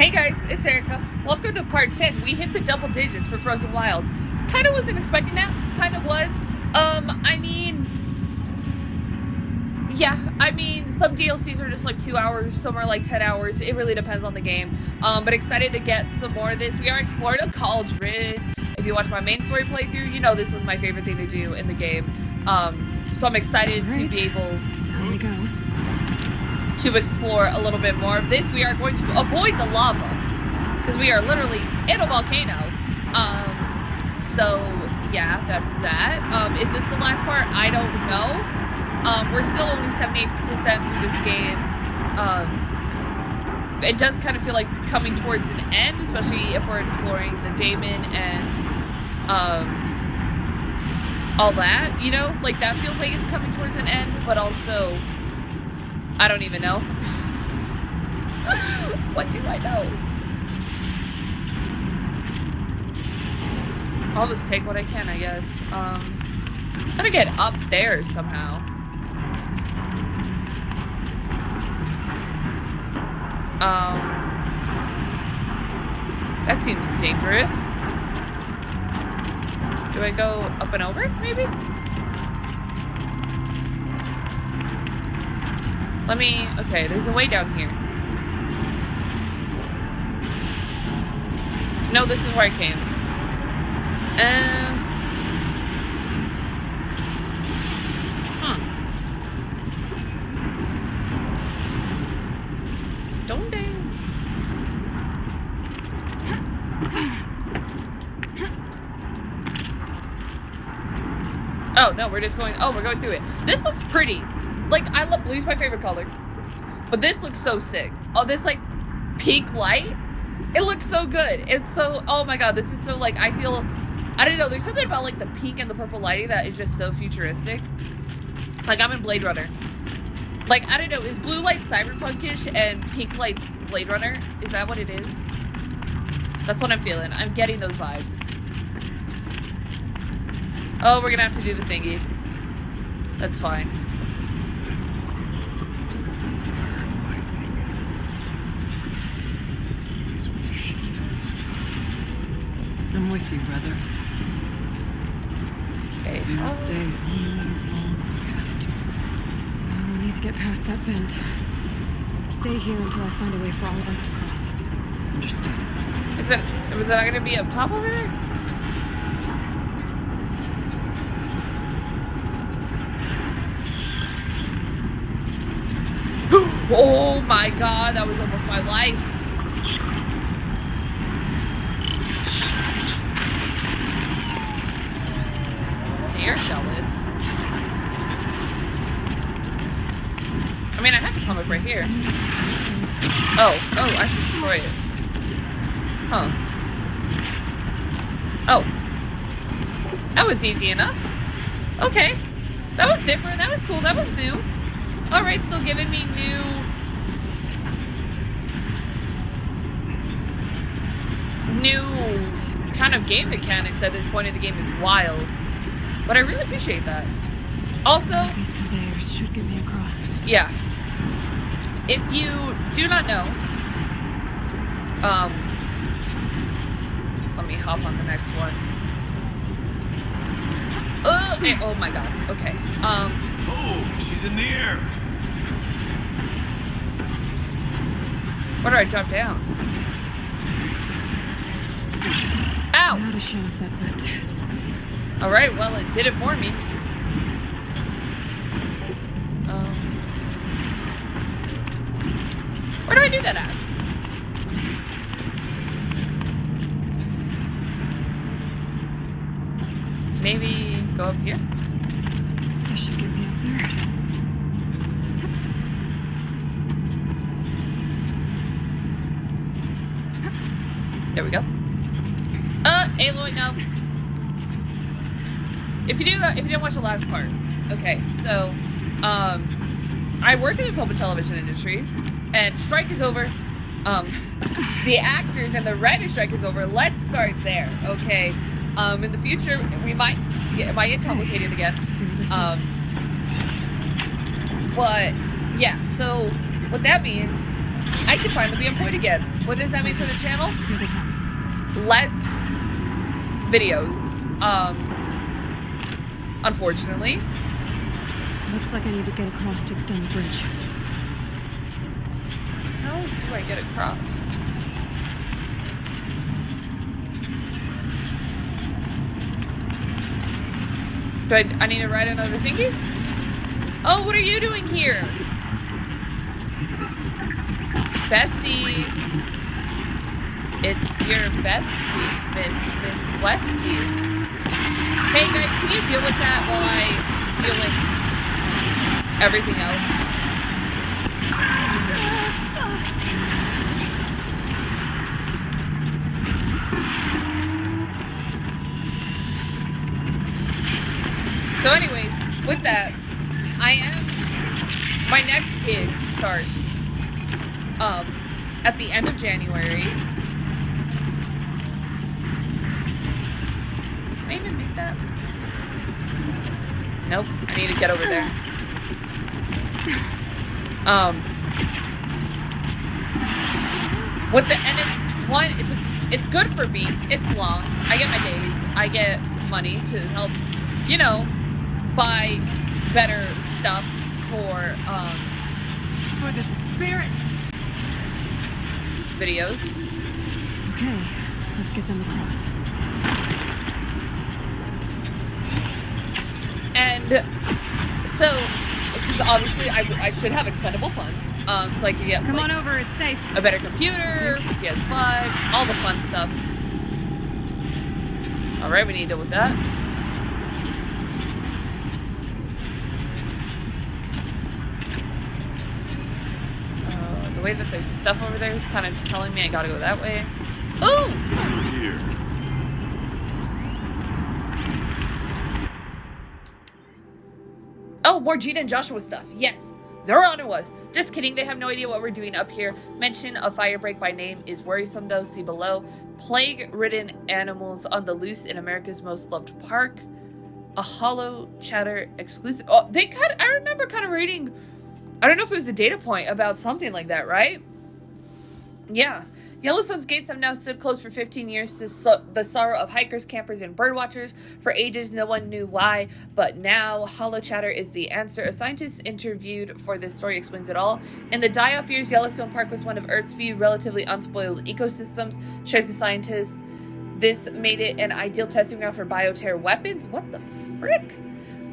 Hey guys, it's Erica. Welcome to part 10. We hit the double digits for Frozen Wilds. Kind of wasn't expecting that. Kind of was. Some DLCs are just like 2 hours, some are like 10 hours. It really depends on the game. But excited to get some more of this. We are exploring a cauldron. If you watch my main story playthrough, you know this was my favorite thing to do in the game. So I'm excited to be able to explore a little bit more of this. We are going to avoid the lava because we are literally in a volcano. So yeah, that's that. Is this the last part? I don't know. We're still only 78% through this game. It does kind of feel like coming towards an end, especially if we're exploring the daemon and all that, you know? Like, that feels like it's coming towards an end, but also, I don't even know. What do I know? I'll just take what I can, I guess. Gotta get up there somehow. That seems dangerous. Do I go up and over, maybe? Okay, there's a way down here. No, this is where I came. Don't they? Oh, no, we're just going... Oh, we're going through it. This looks pretty. Like, I love... Blue's my favorite color. But this looks so sick. Oh, this, like, pink light. It looks so good. It's so... Oh, my God. This is so, like, I feel... I don't know. There's something about, like, the pink and the purple lighting that is just so futuristic. Like, I'm in Blade Runner. Like, I don't know. Is blue light cyberpunkish and pink light's Blade Runner? Is that what it is? That's what I'm feeling. I'm getting those vibes. Oh, we're gonna have to do the thingy. That's fine. I'm with you, brother. Okay. We'll stay only as long as we have to. We need to get past that vent. Stay here until I find a way for all of us to cross. Understood. Was it not gonna be up top over there? Oh my God, that was almost my life. The air shell is. I mean, I have to come up right here. Oh, I have to destroy it. Huh. Oh. That was easy enough. Okay. That was different. That was cool. That was new. Alright, still giving me new kind of game mechanics at this point in the game is wild. But I really appreciate that. Also, these conveyors should get me across. Yeah. If you do not know, let me hop on the next one. Oh my God. Okay. Oh, she's in the air. Where do I drop down? Ow! Not a shot of that vent. Alright, well, it did it for me. Where do I do that at? Maybe go up here? That should get me up there. There we go. Aloy, no. If you didn't watch the last part, okay, so, I work in the film and television industry, and strike is over. The actors and the writer strike is over. Let's start there, okay? In the future, it might get complicated again. But yeah, so what that means, I can finally be on point again. what does that mean for the channel? Here they come. Less videos. Unfortunately. Looks like I need to get across to extend the bridge. How do I get across? Do I need to ride another thingy? Oh, what are you doing here? Bestie. It's your bestie, Miss Westie. Hey guys, can you deal with that while I deal with everything else? So anyways, with that, my next gig starts at the end of January. Can I even make that? Nope, I need to get over there. It's good for me. It's long. I get my days. I get money to help, you know, buy better stuff for the spirit. videos. Okay, let's get them across. And so, because obviously I should have expendable funds, so I could get Come like, on over, it's safe. a better computer, PS5, all the fun stuff. All right, we need to deal with that. The way that there's stuff over there is kind of telling me I gotta go that way. Ooh! Here. Oh, more Gina and Joshua stuff. Yes, they're on to us. Just kidding. They have no idea what we're doing up here. Mention of firebreak by name is worrisome, though. See below. Plague-ridden animals on the loose in America's most loved park. A hollow chatter exclusive. Oh, I remember kind of reading. I don't know if it was a data point about something like that, right? Yeah. Yellowstone's gates have now stood closed for 15 years to the sorrow of hikers, campers, and birdwatchers. For ages, no one knew why, but now hollow chatter is the answer. A scientist interviewed for this story explains it all. In the die-off years, Yellowstone Park was one of Earth's few relatively unspoiled ecosystems, shares the scientist. This made it an ideal testing ground for bioterror weapons. What the frick?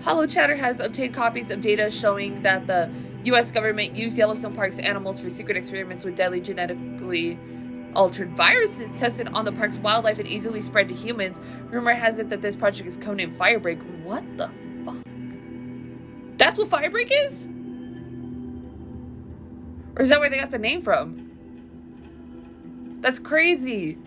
Hollow chatter has obtained copies of data showing that the U.S. government used Yellowstone Park's animals for secret experiments with deadly genetically altered viruses tested on the park's wildlife and easily spread to humans. Rumor has it that this project is codenamed Firebreak. What the fuck? That's what Firebreak is? Or is that where they got the name from? That's crazy.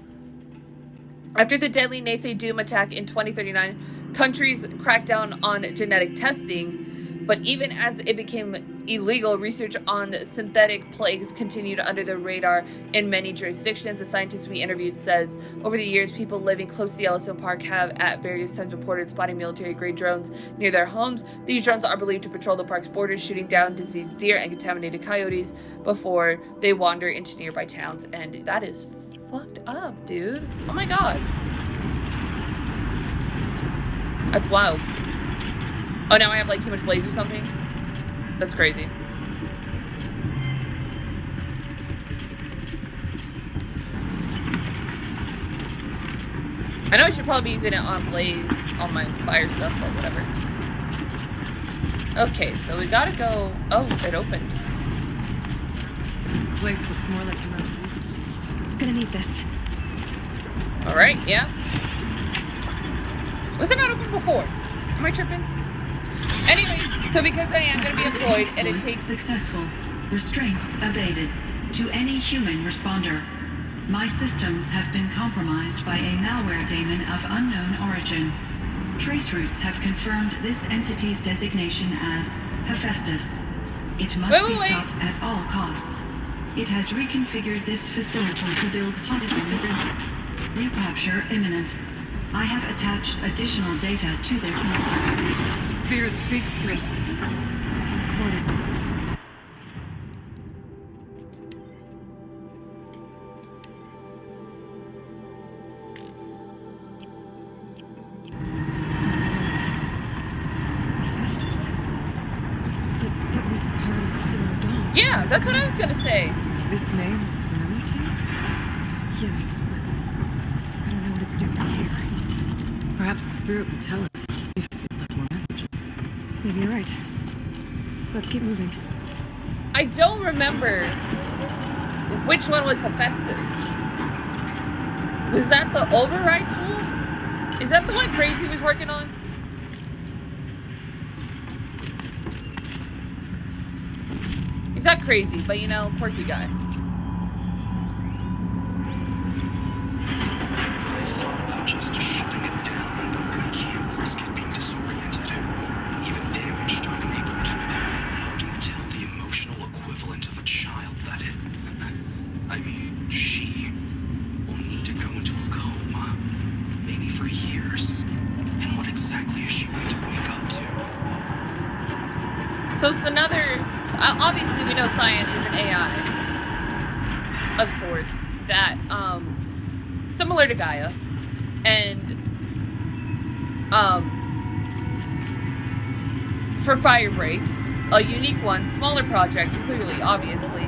After the deadly Naysay Doom attack in 2039, countries cracked down on genetic testing. But even as it became illegal, research on synthetic plagues continued under the radar in many jurisdictions. A scientist we interviewed says, over the years, people living close to Yellowstone Park have at various times reported spotting military-grade drones near their homes. These drones are believed to patrol the park's borders, shooting down diseased deer and contaminated coyotes before they wander into nearby towns. And that is fucked up, dude. Oh my god. That's wild. Oh, now I have like too much blaze or something? That's crazy. I know I should probably be using it on blaze, on my fire stuff, but whatever. Okay, so we gotta go. Oh, it opened. This place looks more like a road. Gonna need this. Alright, yeah. Was it not open before? Am I tripping? Anyway, so because I am going to be employed and it takes... Successful. Restraints evaded. To any human responder. My systems have been compromised by a malware daemon of unknown origin. Trace routes have confirmed this entity's designation as Hephaestus. It must be stopped at all costs. It has reconfigured this facility to build hospitals. Recapture imminent. I have attached additional data to their network. Spirit speaks to us. It's recorded. Yeah, that's what I was gonna say. This name is familiar to you? Yes, but I don't know what it's doing here. Perhaps the spirit will tell us if it left more messages. Maybe you're right. Let's keep moving. I don't remember which one was Hephaestus. Was that the override tool? Is that the one Crazy was working on? He's not crazy, but you know, quirky guy. I thought about just shutting it down, but I can't risk it being disoriented, even damaged or reboot. How do you tell the emotional equivalent of a child that it... I mean, she will need to go into a coma, maybe for years. And what exactly is she going to wake up to? So it's another... obviously, we know Cyan is an AI of sorts that, similar to Gaia, and, for Firebreak, a unique one, smaller project, clearly, obviously.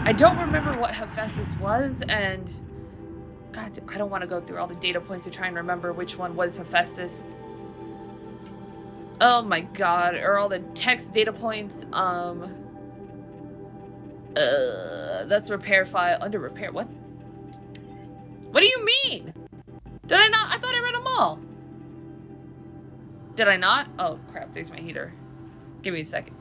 I don't remember what Hephaestus was, and, God, I don't want to go through all the data points to try and remember which one was Hephaestus. Oh my god, are all the text data points, that's repair file, under repair, what? What do you mean? Did I not? I thought I read them all. Did I not? Oh crap, there's my heater. Give me a second.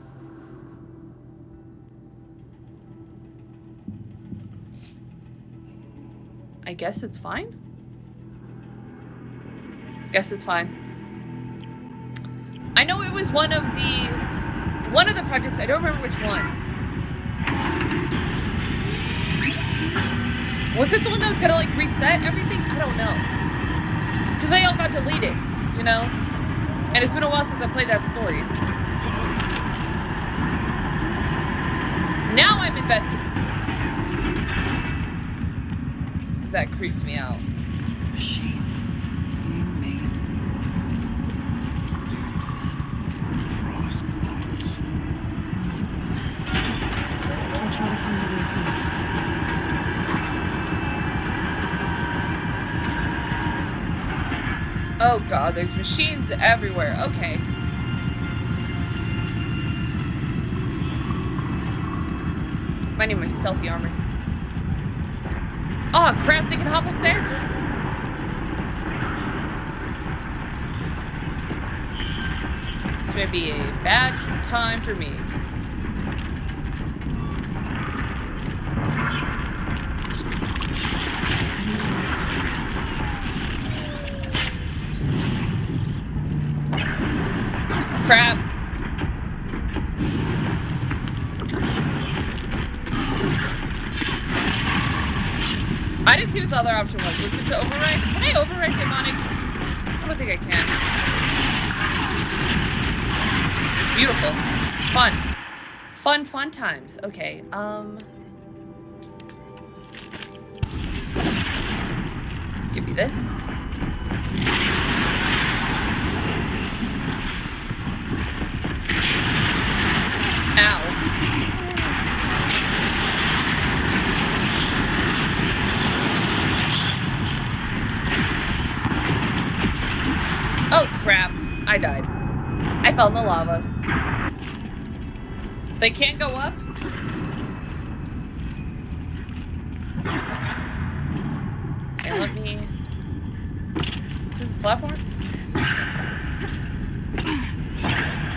I guess it's fine? Guess it's fine. I know it was one of the projects, I don't remember which one. Was it the one that was gonna like reset everything? I don't know. Cause they all got deleted, you know? And it's been a while since I played that story. Now I'm invested. That creeps me out. Machines being made. As the spirit said. Frost glows. I'll try to find a way through. Oh god, there's machines everywhere. Okay. Might need my stealthy armor. Oh crap, they can hop up there? This may be a bad time for me. Crap. I didn't see what the other option was. Was it to override? Can I override demonic? I don't think I can. Beautiful. Fun. Fun, fun times. Okay, give me this. Ow. Oh crap, I died. I fell in the lava. They can't go up? Okay, let me... Is this a platform?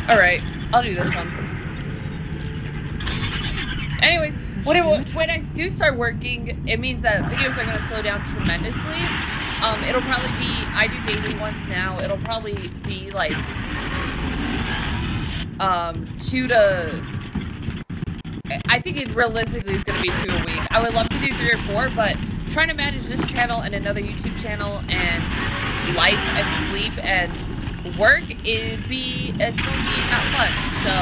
Alright, I'll do this one. Anyways, when I do start working, it means that videos are going to slow down tremendously. It'll probably be, I do daily ones now, it'll probably be like, 2 to, I think it realistically is going to be 2 a week. I would love to do 3 or 4, but trying to manage this channel and another YouTube channel and life and sleep and work, it's going to be not fun, so,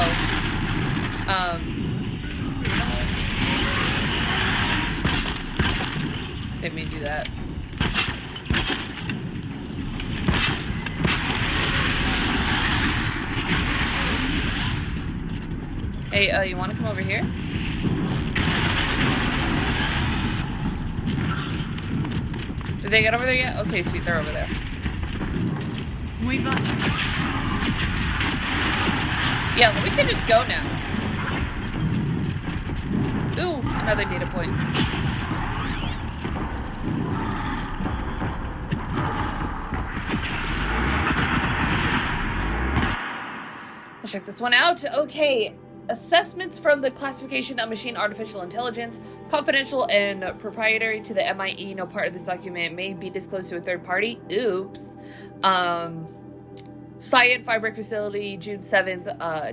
didn't mean to do that. Hey, you want to come over here? Did they get over there yet? Okay, sweet, they're over there. Wait, but Yeah, we can just go now. Ooh, another data point. Let's check this one out. Okay. Assessments from the classification of machine artificial intelligence, confidential and proprietary to the MIE. No part of this document may be disclosed to a third party. Oops. Cyan Firebrick Facility, June 7th,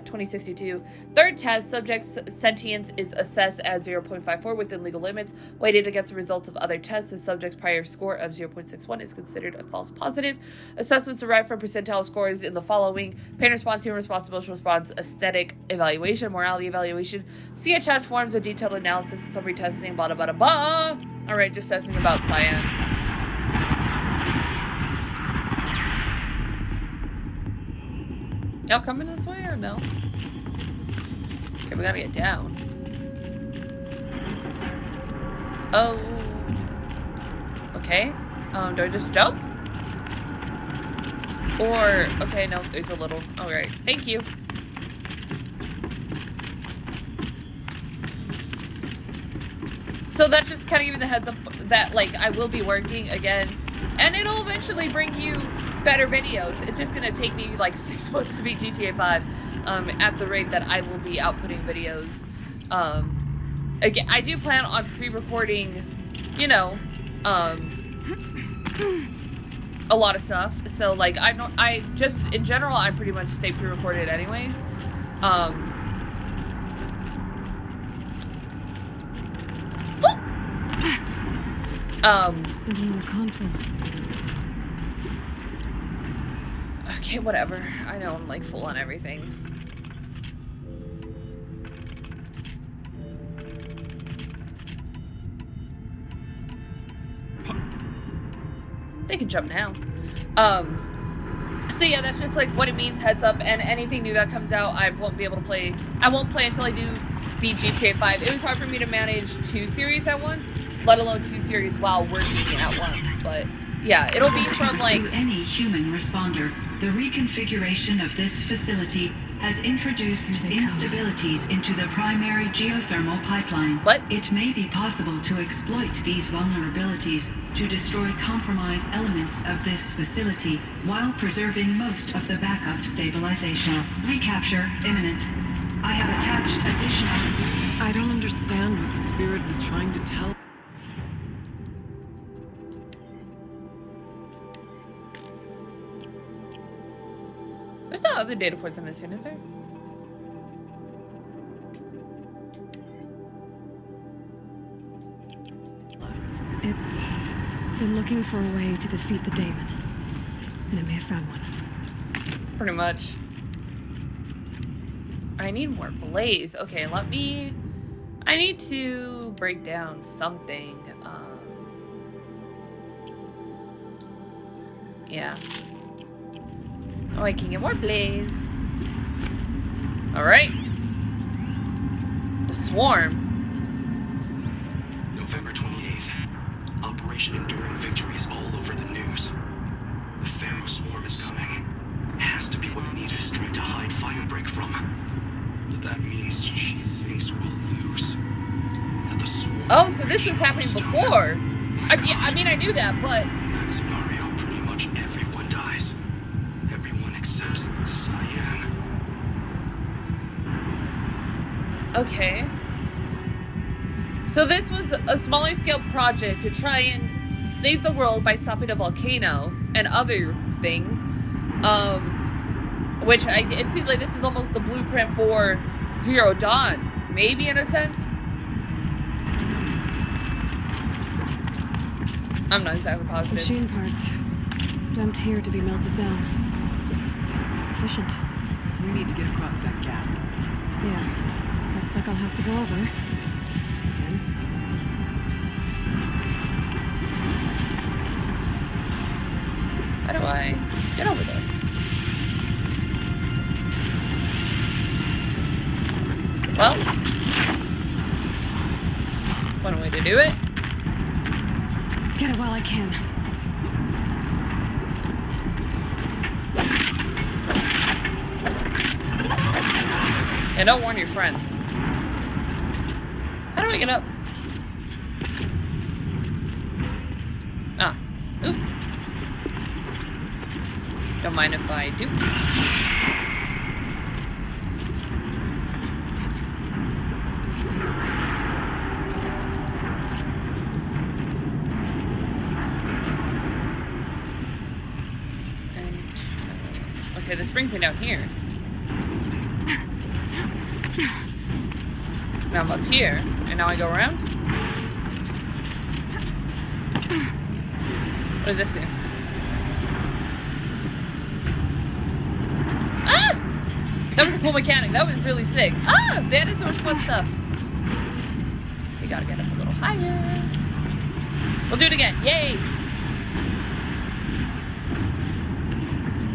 2062. Third test, subject's sentience is assessed as 0.54 within legal limits. Weighted against the results of other tests, the subject's prior score of 0.61 is considered a false positive. Assessments derived from percentile scores in the following: pain response, human response, emotional response, aesthetic evaluation, morality evaluation. See attached forms of detailed analysis, summary testing, blah, blah, blah, blah. Alright, just testing about Cyan. Y'all coming this way or no? Okay, we gotta get down. Oh. Okay. Do I just jump? Or, okay, no, there's a little. Alright, thank you. So that's just kind of giving the heads up that, like, I will be working again. And it'll eventually bring you better videos. It's just gonna take me like 6 months to beat GTA 5 at the rate that I will be outputting videos. Again, I do plan on pre-recording, you know, a lot of stuff. So like I just in general I pretty much stay pre-recorded anyways. Console. Okay, whatever. I know I'm like full on everything. They can jump now. So yeah, that's just like what it means, heads up, and anything new that comes out, I won't be able to play. I won't play until I do beat GTA 5. It was hard for me to manage 2 series at once, let alone 2 series while working at once, but yeah, it'll be from like... To any human responder, the reconfiguration of this facility has introduced instabilities into the primary geothermal pipeline. What? It may be possible to exploit these vulnerabilities to destroy compromised elements of this facility while preserving most of the backup stabilization. Recapture imminent. I have attached additional... I don't understand what the spirit was trying to tell. There's no other data points I'm missing, is there? It's been looking for a way to defeat the Daemon, and it may have found one. Pretty much. I need more blaze. Okay, let me... I need to break down something. Yeah. Oh, I can get more blaze. Alright. The Swarm. November 28th. Operation Enduring Victory is all over the news. The Pharaoh Swarm is coming. Has to be what Anita is trying to hide Firebreak from. But that means she thinks we'll lose. That the Swarm... Oh, so this was happening before. Yeah, I mean, I knew that, but... In that scenario, pretty much everyone dies. Everyone except Cyan. Okay. So this was a smaller scale project to try and save the world by stopping a volcano and other things. Which it seems like this is almost the blueprint for Zero Dawn. Maybe in a sense. I'm not exactly positive. Machine parts dumped here to be melted down. Efficient. We need to get across that gap. Yeah. Looks like I'll have to go over. Again. How do I get over there? to do it. Get it while I can. And don't warn your friends. How do I get up? Ah. Oop. Don't mind if I do. Okay, the spring thing down here. Now I'm up here, and now I go around? What does this do? Ah! That was a cool mechanic. That was really sick. Ah! That is some fun stuff. Okay, gotta get up a little higher. We'll do it again. Yay!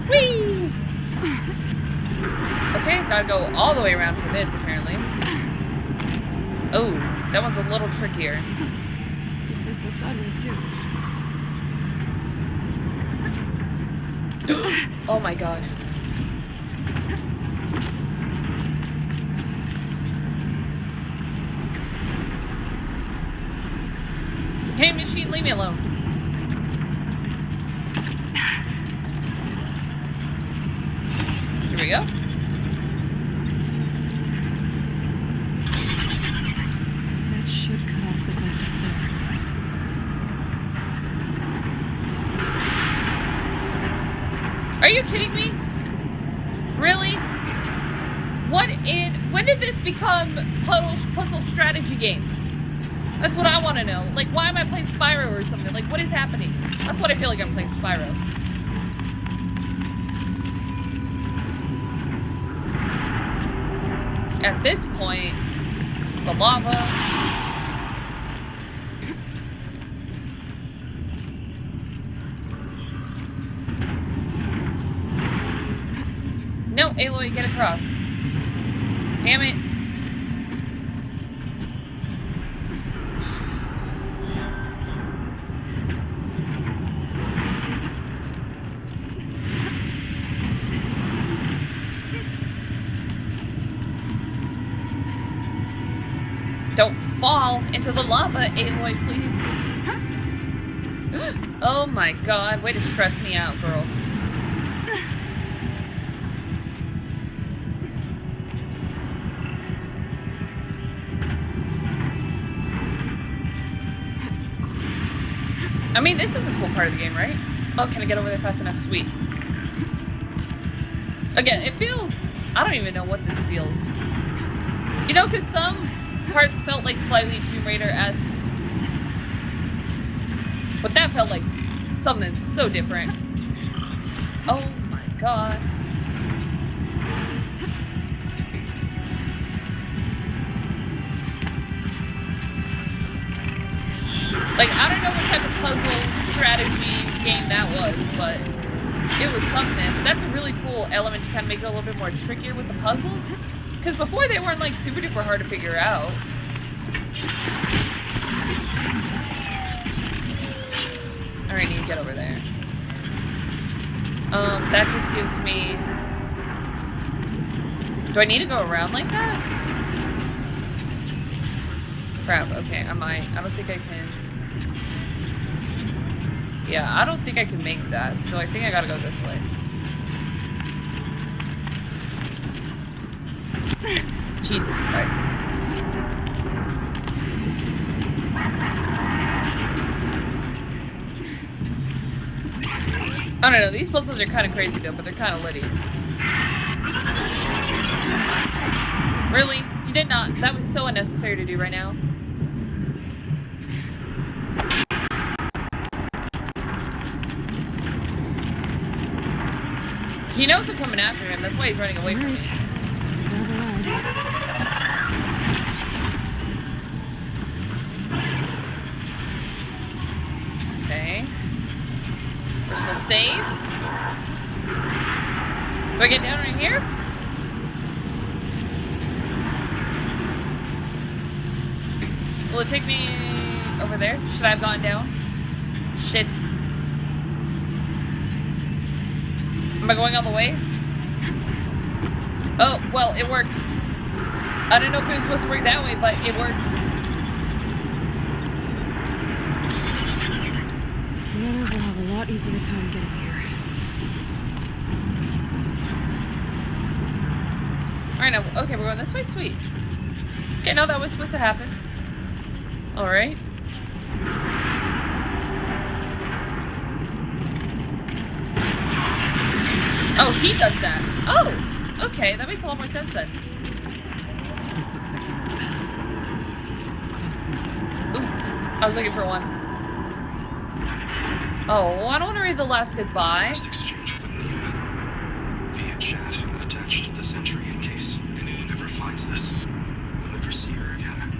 Whee! Okay, gotta go all the way around for this, apparently. Oh, that one's a little trickier. This thing's go sideways too. Oh my god. Hey, machine, leave me alone. Here we go. That should cut off the vent up there. Are you kidding me? Really? When did this become puzzle strategy game? That's what I want to know. Like, why am I playing Spyro or something? Like, what is happening? That's what I feel like I'm playing Spyro. At this point, the lava. No, Aloy, get across. Damn it. Don't fall into the lava, Aloy, please. Oh my god, way to stress me out, girl. I mean, this is a cool part of the game, right? Oh, can I get over there fast enough? Sweet. Again, it feels... I don't even know what this feels. You know, because some parts felt like slightly Tomb Raider-esque. But that felt like something so different. Oh my god. Like, I don't know what type of puzzle strategy game that was, but it was something. But that's a really cool element to kind of make it a little bit more trickier with the puzzles. Because before they weren't, like, super duper hard to figure out. Alright, need to get over there. That just gives me... Do I need to go around like that? Crap, okay, I might. I don't think I can... Yeah, I don't think I can make that, so I think I gotta go this way. Jesus Christ. I don't know, these puzzles are kind of crazy though, but they're kind of litty. Really? You did not? That was so unnecessary to do right now. He knows I'm coming after him, that's why he's running away from me. Okay. We're still safe. Do I get down right here? Will it take me... over there. Should I have gone down? Shit. Am I going all the way? Oh, well, it worked. I didn't know if it was supposed to work that way, but it worked. The others will have a lot easier time getting here. Alright, now, okay, we're going this way? Sweet. Okay, no, that was supposed to happen. Alright. Oh, he does that. Oh, okay, that makes a lot more sense then. This looks like the right path. Ooh, I was looking for one. Oh, I don't want to read the last goodbye. Last exchange with Anita. Via chat attached to this entry in case anyone ever finds this. We'll never see her again.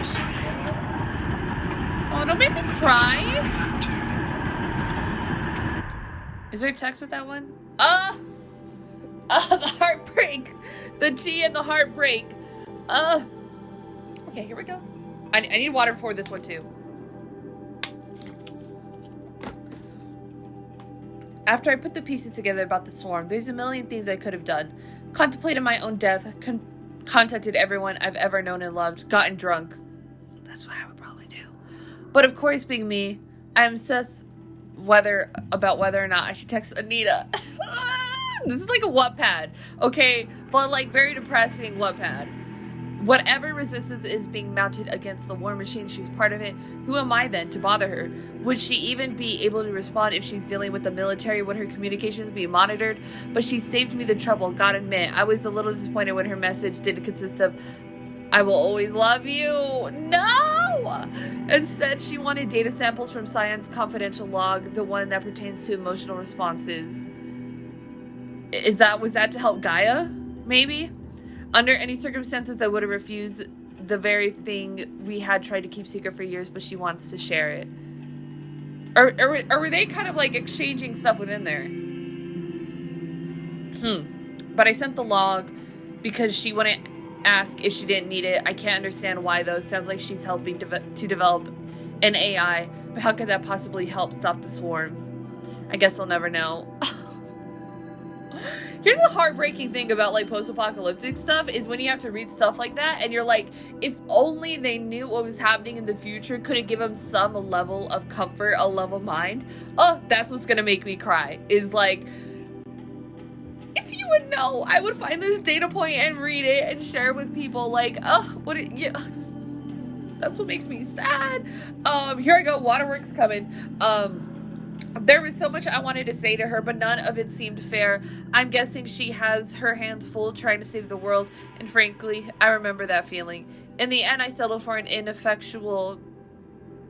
Cyan. Oh, don't make me cry. That too. Is there a text with that one? The heartbreak. The tea and the heartbreak. Okay, here we go. I need water for this one too. After I put the pieces together about the swarm, there's a million things I could have done. Contemplated my own death, contacted everyone I've ever known and loved, gotten drunk. That's what I would probably do. But of course, being me, I am obsessed about whether or not I should text Anita. This is like a Wattpad, okay? But like very depressing Wattpad. Whatever resistance is being mounted against the war machine, she's part of it. Who am I then to bother her? Would she even be able to respond if she's dealing with the military? Would her communications be monitored? But she saved me the trouble, gotta admit. I was a little disappointed when her message didn't consist of, I will always love you. No! Instead, she wanted data samples from Cyan's confidential log, the one that pertains to emotional responses. Was that to help Gaia? Maybe? Under any circumstances, I would have refused the very thing we had tried to keep secret for years, but she wants to share it. Or were they kind of like exchanging stuff within there? But I sent the log because she wouldn't ask if she didn't need it. I can't understand why, though. Sounds like she's helping to develop an AI, but how could that possibly help stop the swarm? I guess I'll never know. Here's the heartbreaking thing about like post-apocalyptic stuff is when you have to read stuff like that and you're like, if only they knew what was happening in the future, could it give them some level of comfort, a level mind? Oh, that's what's gonna make me cry, is like, if you would know, I would find this data point and read it and share it with people like, that's what makes me sad. Here I go, waterworks coming. There was so much I wanted to say to her, but none of it seemed fair. I'm guessing she has her hands full trying to save the world, and frankly, I remember that feeling. In the end, I settled for an ineffectual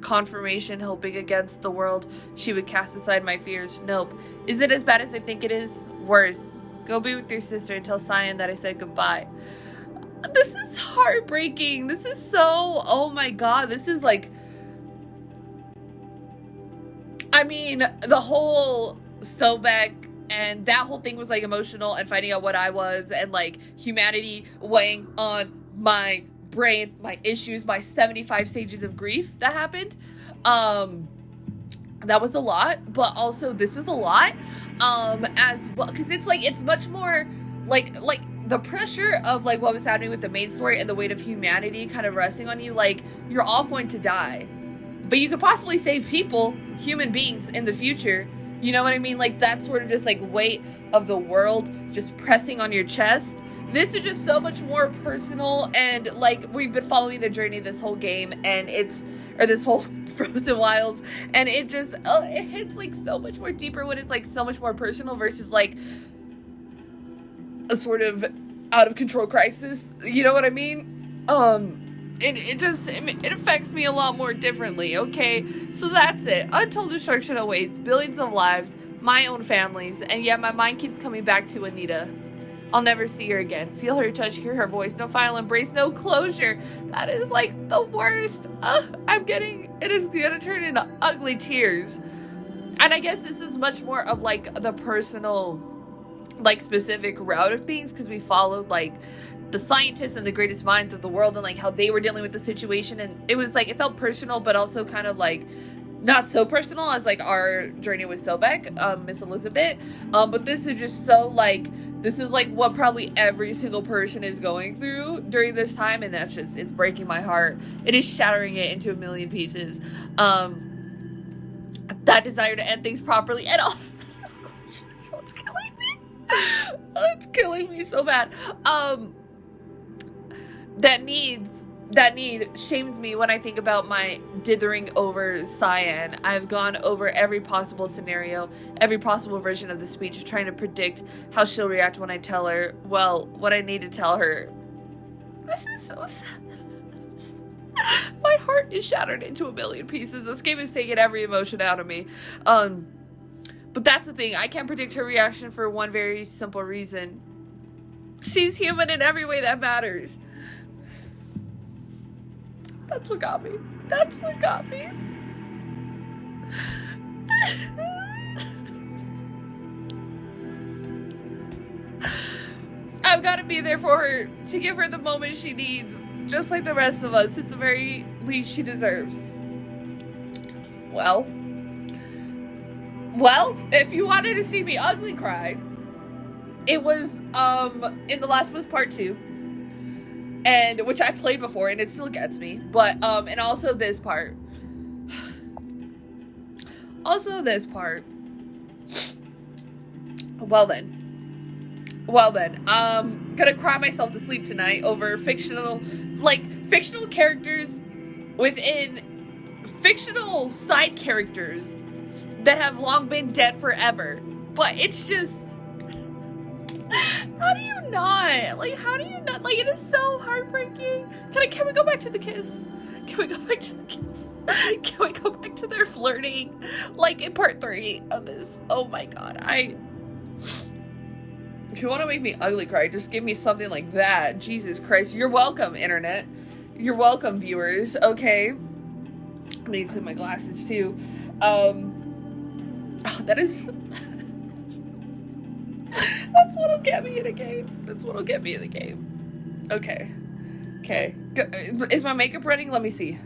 confirmation, hoping against the world she would cast aside my fears. Nope. Is it as bad as I think it is? Worse. Go be with your sister and tell Cyan that I said goodbye. This is heartbreaking. This is so... Oh my god, this is like... I mean, the whole Sobek and that whole thing was like emotional, and finding out what I was and like humanity weighing on my brain, my issues, my 75 stages of grief that happened. That was a lot, but also this is a lot as well, because it's much more like the pressure of like what was happening with the main story and the weight of humanity kind of resting on you. Like, you're all going to die, but you could possibly save people, human beings, in the future. You know what I mean? Like, that sort of just like weight of the world just pressing on your chest. This is just so much more personal, and like, we've been following the journey this whole game, and this whole Frozen Wilds, and it just it hits like so much more deeper when it's like so much more personal versus like a sort of out of control crisis. You know what I mean? It affects me a lot more differently, okay? So that's it. Untold destruction awaits, billions of lives, my own families, and yet my mind keeps coming back to Anita. I'll never see her again. Feel her touch, hear her voice, no final embrace, no closure. That is like the worst. It is gonna turn into ugly tears. And I guess this is much more of like the personal, like specific route of things, because we followed like the scientists and the greatest minds of the world, and like how they were dealing with the situation. And it was like, it felt personal, but also kind of like not so personal as like our journey with Sobek, Miss Elizabeth. But this is just so like, this is like what probably every single person is going through during this time, and that's just, it's breaking my heart. It is shattering it into a million pieces. That desire to end things properly, and also so it's killing me. It's killing me so bad. That need shames me when I think about my dithering over Cyan. I've gone over every possible scenario, every possible version of the speech, trying to predict how she'll react when I tell her, well, what I need to tell her. This is so sad. My heart is shattered into a million pieces. This game is taking every emotion out of me. But that's the thing. I can't predict her reaction for one very simple reason. She's human in every way that matters. That's what got me. That's what got me. I've got to be there for her, to give her the moment she needs, just like the rest of us. It's the very least she deserves. Well, if you wanted to see me ugly cry, it was in The Last of Us Part 2. And which I played before, and it still gets me. But and also this part. Also this part. Well then, gonna cry myself to sleep tonight over fictional characters within fictional side characters that have long been dead forever. But it's just, how do you not? Like, how do you not? Like, it is so heartbreaking. Can we go back to the kiss? Can we go back to the kiss? Can we go back to their flirting? Like in part 3 of this. Oh my god. If you want to make me ugly cry, just give me something like that. Jesus Christ. You're welcome, internet. You're welcome, viewers. Okay. I need to clean my glasses too. That is... That's what'll get me in a game. That's what'll get me in a game. Okay. Okay. Is my makeup running? Let me see.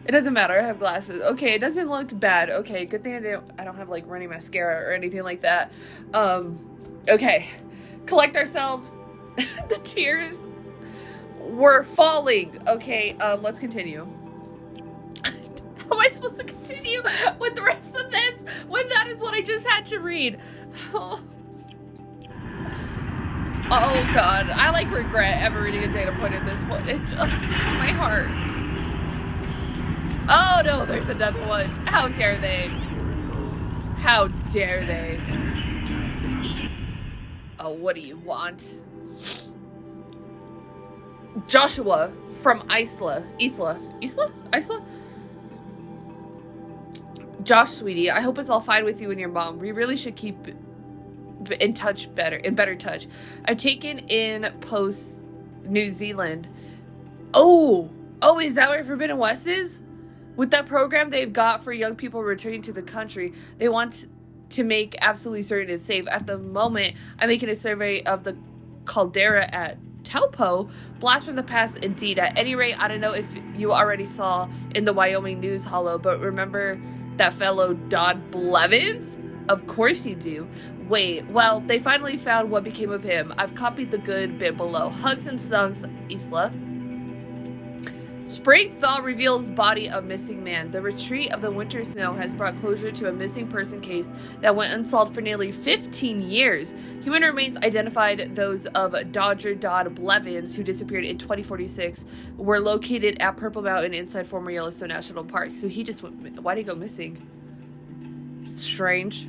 It doesn't matter. I have glasses. Okay, it doesn't look bad. Okay, good thing I don't have like running mascara or anything like that. Okay. Collect ourselves. The tears were falling. Okay, let's continue. How am I supposed to continue with the rest of this when that is what I just had to read? Oh god, I like regret ever reading a data point at this point. My heart. Oh no, there's another one. How dare they? How dare they? Oh, what do you want? Joshua from Isla? Josh, sweetie, I hope it's all fine with you and your mom. We really should keep in better touch. I've taken in post New Zealand. Oh, is that where Forbidden West is? With that program they've got for young people returning to the country, they want to make absolutely certain it's safe. At the moment, I'm making a survey of the caldera at Taupo. Blast from the past indeed. At any rate, I don't know if you already saw in the Wyoming news hollow, but remember that fellow Dodd Blevins? Of course you do. Wait, well, they finally found what became of him. I've copied the good bit below. Hugs and snugs, Isla. Spring thaw reveals body of missing man. The retreat of the winter snow has brought closure to a missing person case that went unsolved for nearly 15 years. Human remains identified those of Dodger Dodd Blevins, who disappeared in 2046, were located at Purple Mountain inside former Yellowstone National Park. So he just went, why'd he go missing? Strange.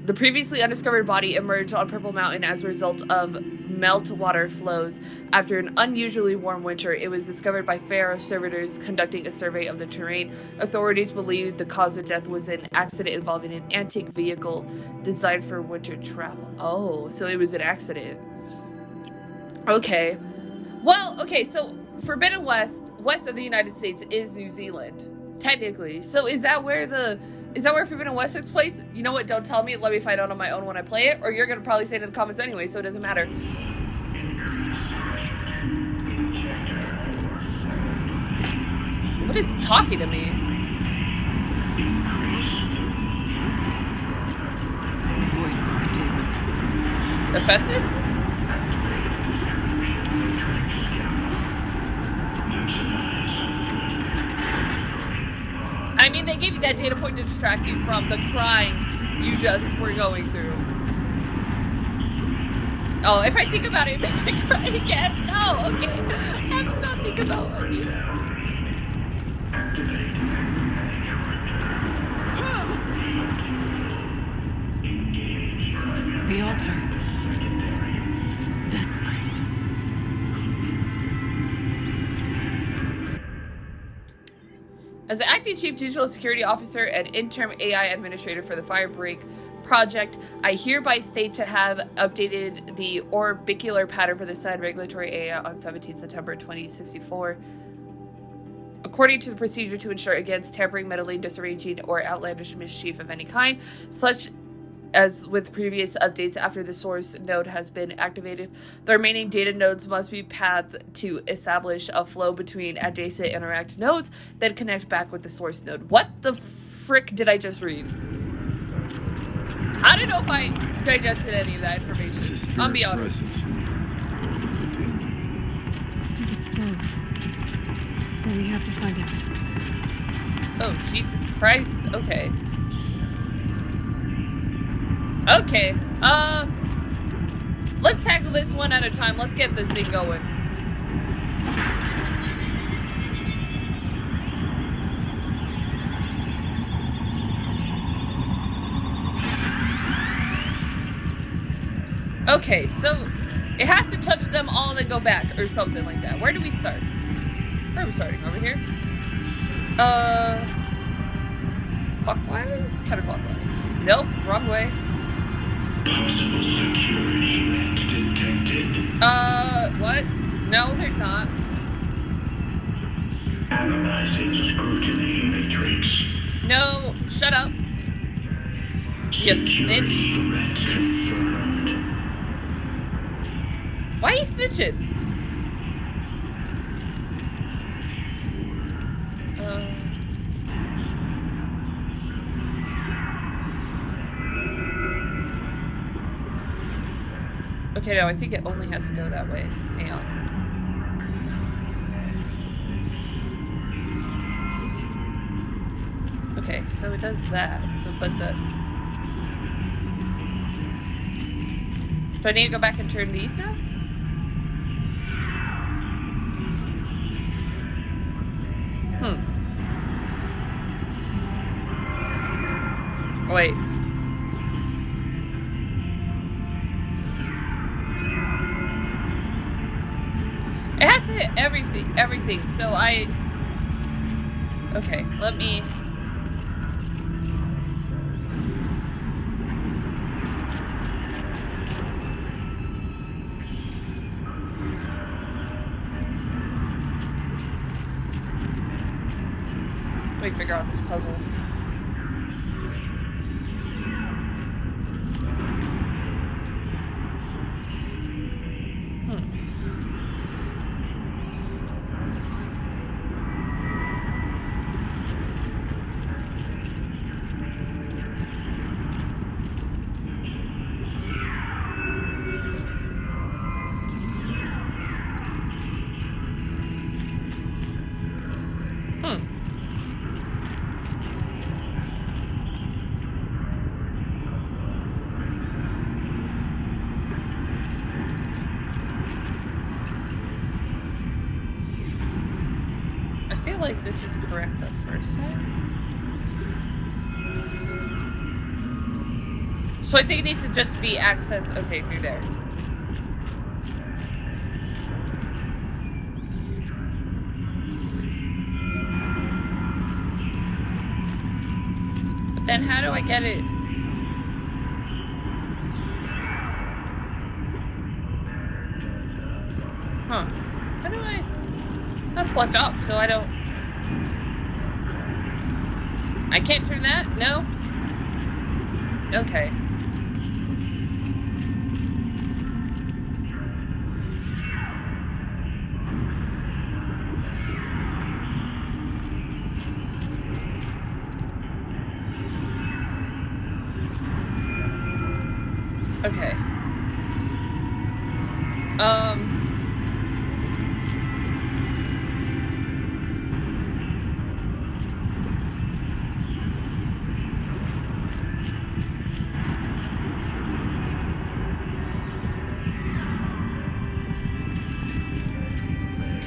The previously undiscovered body emerged on Purple Mountain as a result of meltwater flows. After an unusually warm winter, it was discovered by Faro servitors conducting a survey of the terrain. Authorities believe the cause of death was an accident involving an antique vehicle designed for winter travel. Oh, so it was an accident. Okay. Well, okay, so Forbidden West, west of the United States, is New Zealand, technically. So is that where Forbidden West takes place? You know what? Don't tell me. Let me find out on my own when I play it. Or you're going to probably say it in the comments anyway, so it doesn't matter. What is talking to me? Voice of the demon. Hephaestus? I mean, they gave you that data point to distract you from the crying you just were going through. Oh, if I think about it, it makes me cry again. No, okay. I have to not think about one either. The altar. Desolate. As the acting chief digital security officer and interim AI administrator for the Firebreak project, I hereby state to have updated the orbicular pattern for the Cyan regulatory AI on 17 September 2064. According to the procedure to ensure against tampering, meddling, disarranging, or outlandish mischief of any kind, such as with previous updates after the source node has been activated, the remaining data nodes must be pathed to establish a flow between adjacent interact nodes, then connect back with the source node. What the frick did I just read? I don't know if I digested any of that information. I'll be honest. I think it's both. But we have to find out. Oh, Jesus Christ. Okay. Okay. Let's tackle this one at a time. Let's get this thing going. Okay, so it has to touch them all and then go back or something like that. Where do we start? Where are we starting? Over here? Clockwise? Counterclockwise. Nope, wrong way. Possible security event detected. What? No, there's not. Analyzing scrutiny matrix. No, shut up. You snitch. Security threat confirmed. Why are you snitching? Okay, no, I think it only has to go that way. Hang on. Okay, so it does that. So, but the... Do I need to go back and turn these up? Wait. It has to hit everything, so I... Okay, let me... Let me figure out this puzzle. I feel like this was correct the first time. So I think it needs to just be access, okay, through there. But then how do I get it? Huh. How do I... That's blocked off, so I don't... I can't turn that? No? Okay.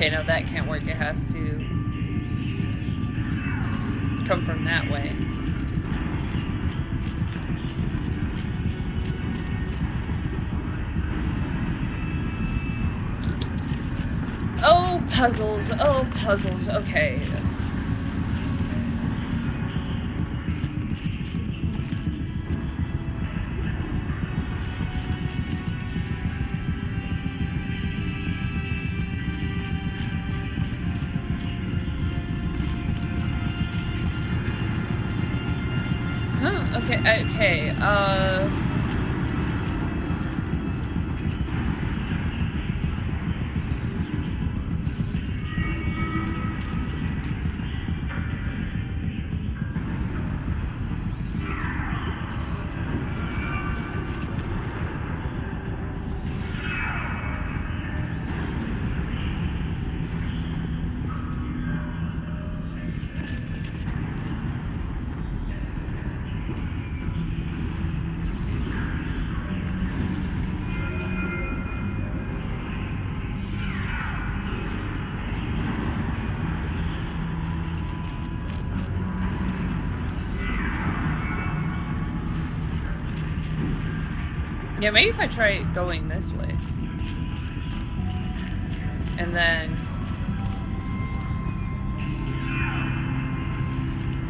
Okay, no, that can't work. It has to come from that way. Oh, puzzles. Oh, puzzles. Okay. Okay, yeah, maybe if I try going this way. And then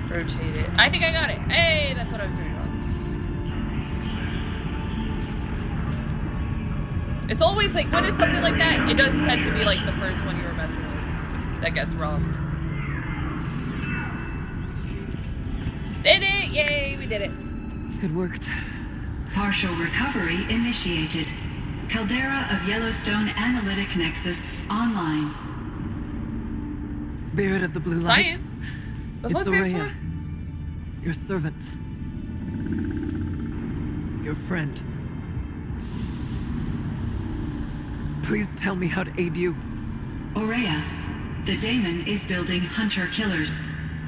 rotate it. I think I got it. Hey, that's what I was doing wrong. It's always like, when it's something like that, it does tend to be like the first one you were messing with that gets wrong. Did it! Yay, we did it. It worked. Partial recovery initiated. Caldera of Yellowstone Analytic Nexus online. Spirit of the blue light. Cyan. That's what it stands for? Your servant. Your friend. Please tell me how to aid you. Aurea, the daemon is building hunter-killers.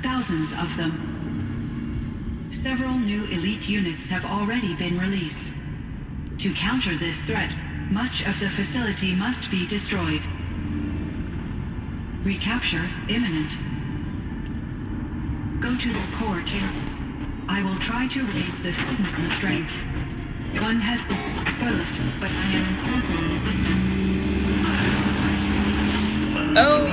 Thousands of them. Several new elite units have already been released. To counter this threat, much of the facility must be destroyed. Recapture imminent. Go to the core camp. I will try to raise the signal strength. One has been exposed, but I am incorporating. Oh.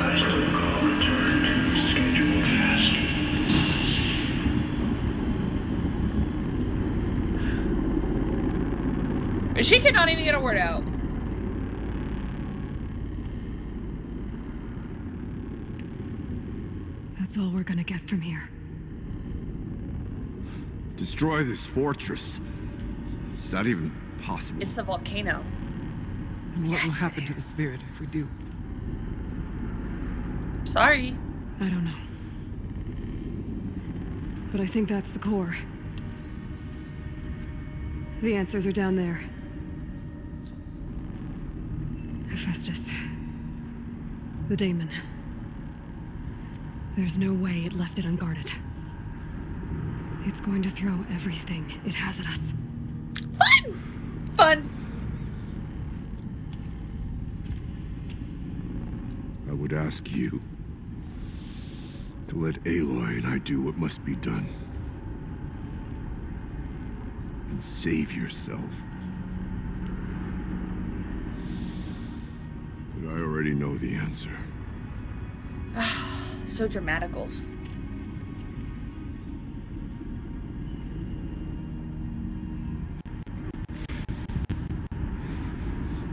She cannot even get a word out. That's all we're gonna get from here. Destroy this fortress. Is that even possible? It's a volcano. And what Yes, will happen it to the is. spirit if we do? Sorry. I don't know. But I think that's the core. The answers are down there. Hephaestus. The daemon. There's no way it left it unguarded. It's going to throw everything it has at us. Fun! Fun! I would ask you to let Aloy and I do what must be done. And save yourself. But I already know the answer. So dramaticals.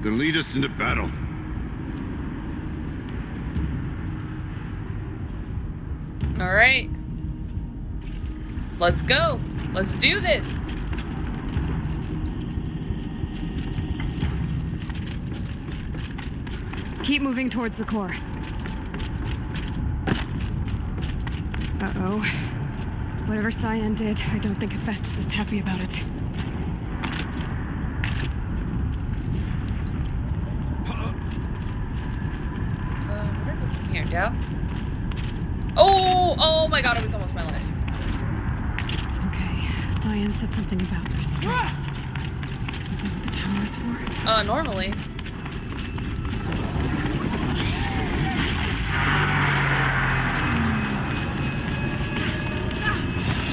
Then lead us into battle. Alright. Let's go. Let's do this. Keep moving towards the core. Uh-oh. Whatever Cyan did, I don't think Hephaestus is happy about it. Where do I go from here? Down? Oh! Oh my god, it was almost my life. Okay, Cyan said something about restraints. Is that what the tower is for? Normally.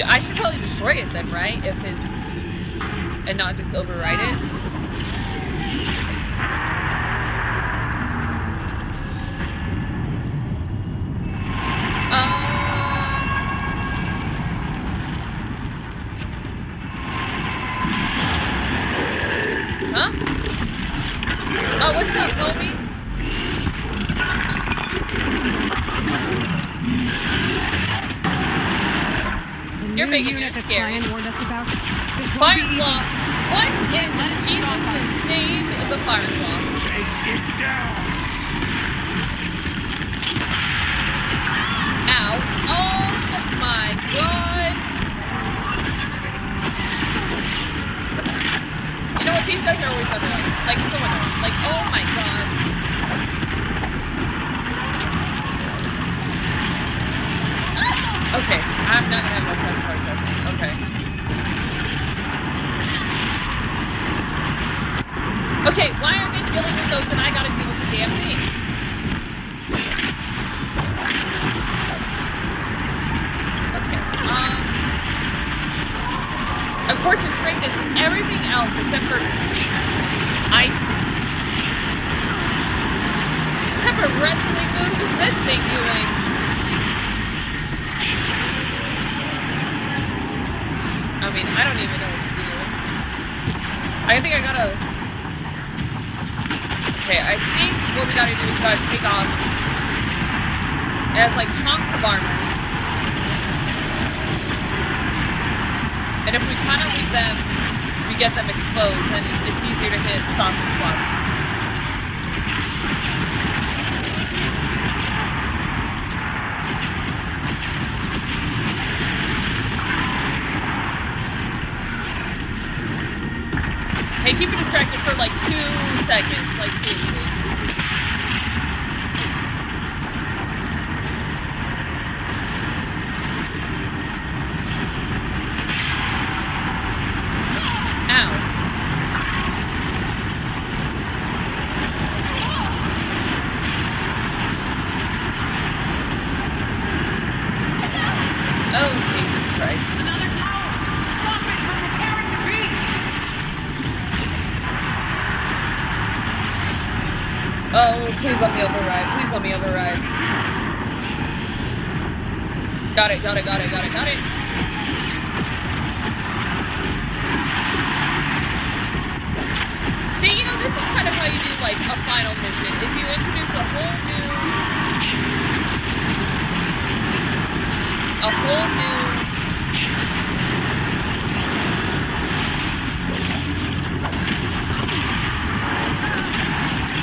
I should probably destroy it then, right? If it's... and not just override it. Huh? Oh, what's up, homie? You're making me scared. Cyan warned us about. This won't be Fireflaw! easy. What in Jesus' name is a Fireflaw? Ow. Oh my god! You know what? These guys are always annoying. Like, so annoying. Like, oh my god. Okay, I'm not gonna have no time to charge that thing. Okay. Okay, why are they dealing with those and I gotta deal with the damn thing? Okay, of course, the strength is everything else except for ice. What type of wrestling moves is this thing doing? I mean, I don't even know what to do. I think I gotta... Okay, I think what we gotta do is gotta take off... It has like chunks of armor. And if we kind of leave them, we get them exposed, and it's easier to hit softer spots. Hey, keep it distracted for like 2 seconds, like seriously. Ow. Oh, Jesus Christ. Another tower! Stop it from repairing the beast! Oh, please let me override. Please let me override. Got it, got it, got it, got it, got it. See, you know, this is kind of how you do, like, a final mission. If you introduce a whole new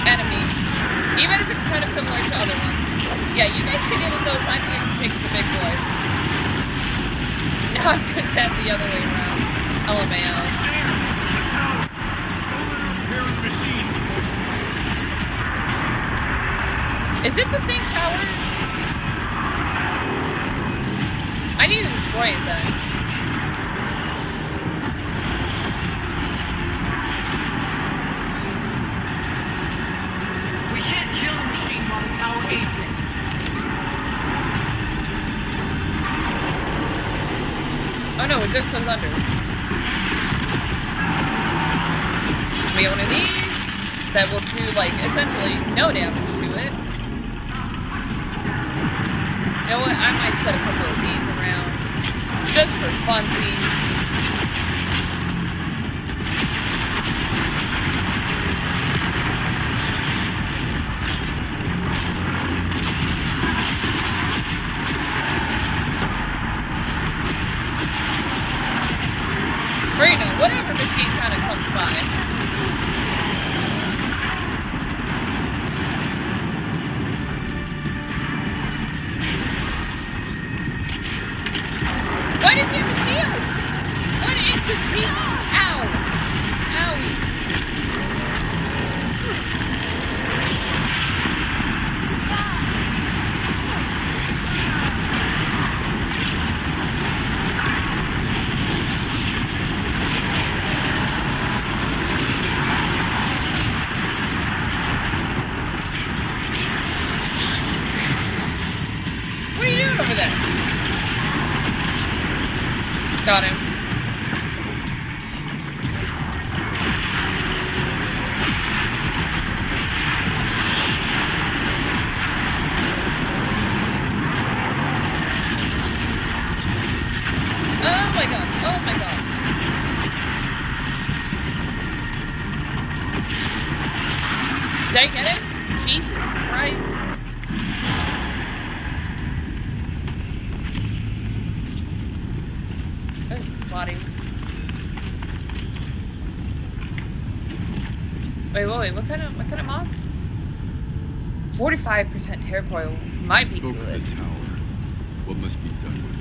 enemy, even if it's kind of similar to other ones. Yeah, you guys can deal with those. I think I can take the big boy. Now I'm content the other way around. LMAO. Is it the same tower? I need to destroy it then. We can't kill the machine while the tower aids it. Oh no, it just goes under. We get one of these that will do, like, essentially no damage to it. You know what? I might set a couple of these around just for funsies. Or, you know, whatever machine kind of comes by. Why does he have a shield? What is the Jesus? Ow! Owie! Got him. Oh my god. Oh my god. Did I get him? Jesus Christ. There's his body. Wait, what kind of mods? 45% tear coil might be Over good. the tower. What must be done with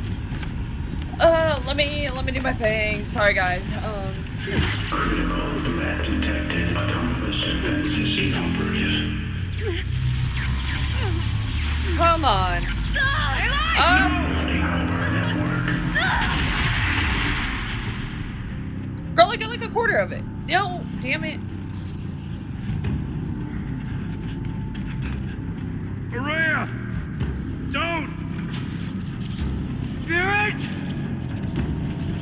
Let me do my thing. Sorry guys. Critical threat detected. Autonomous defenses inoperative. Come on. Running our network. Girl, I got like a quarter of it. No, damn it. Araya! Don't! Spirit!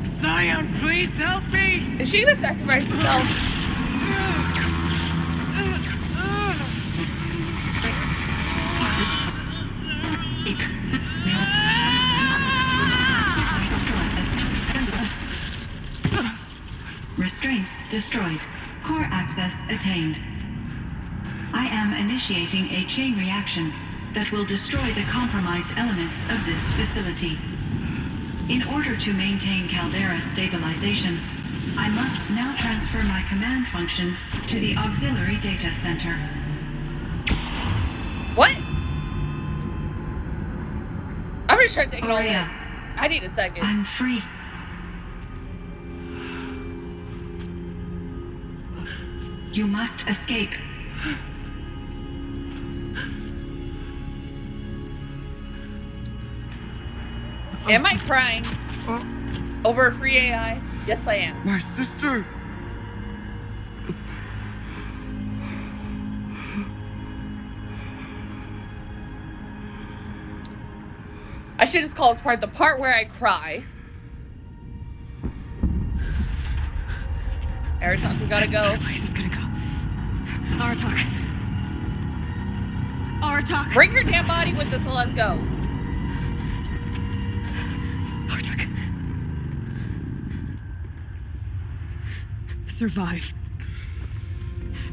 Cyan, please help me! Is she gonna sacrifice herself? Restraints destroyed. Core access attained. I am initiating a chain reaction that will destroy the compromised elements of this facility. In order to maintain caldera stabilization, I must now transfer my command functions to the auxiliary data center. What? I'm just trying to take it all in. Araya, I need a second. I'm free. You must escape. Am I crying over a free AI? Yes, I am. My sister! I should just call this part the part where I cry. Aratok, we gotta go. This place is gonna go. Aratok. Aratok. Bring your damn body with us and let's go. Aratok. Survive.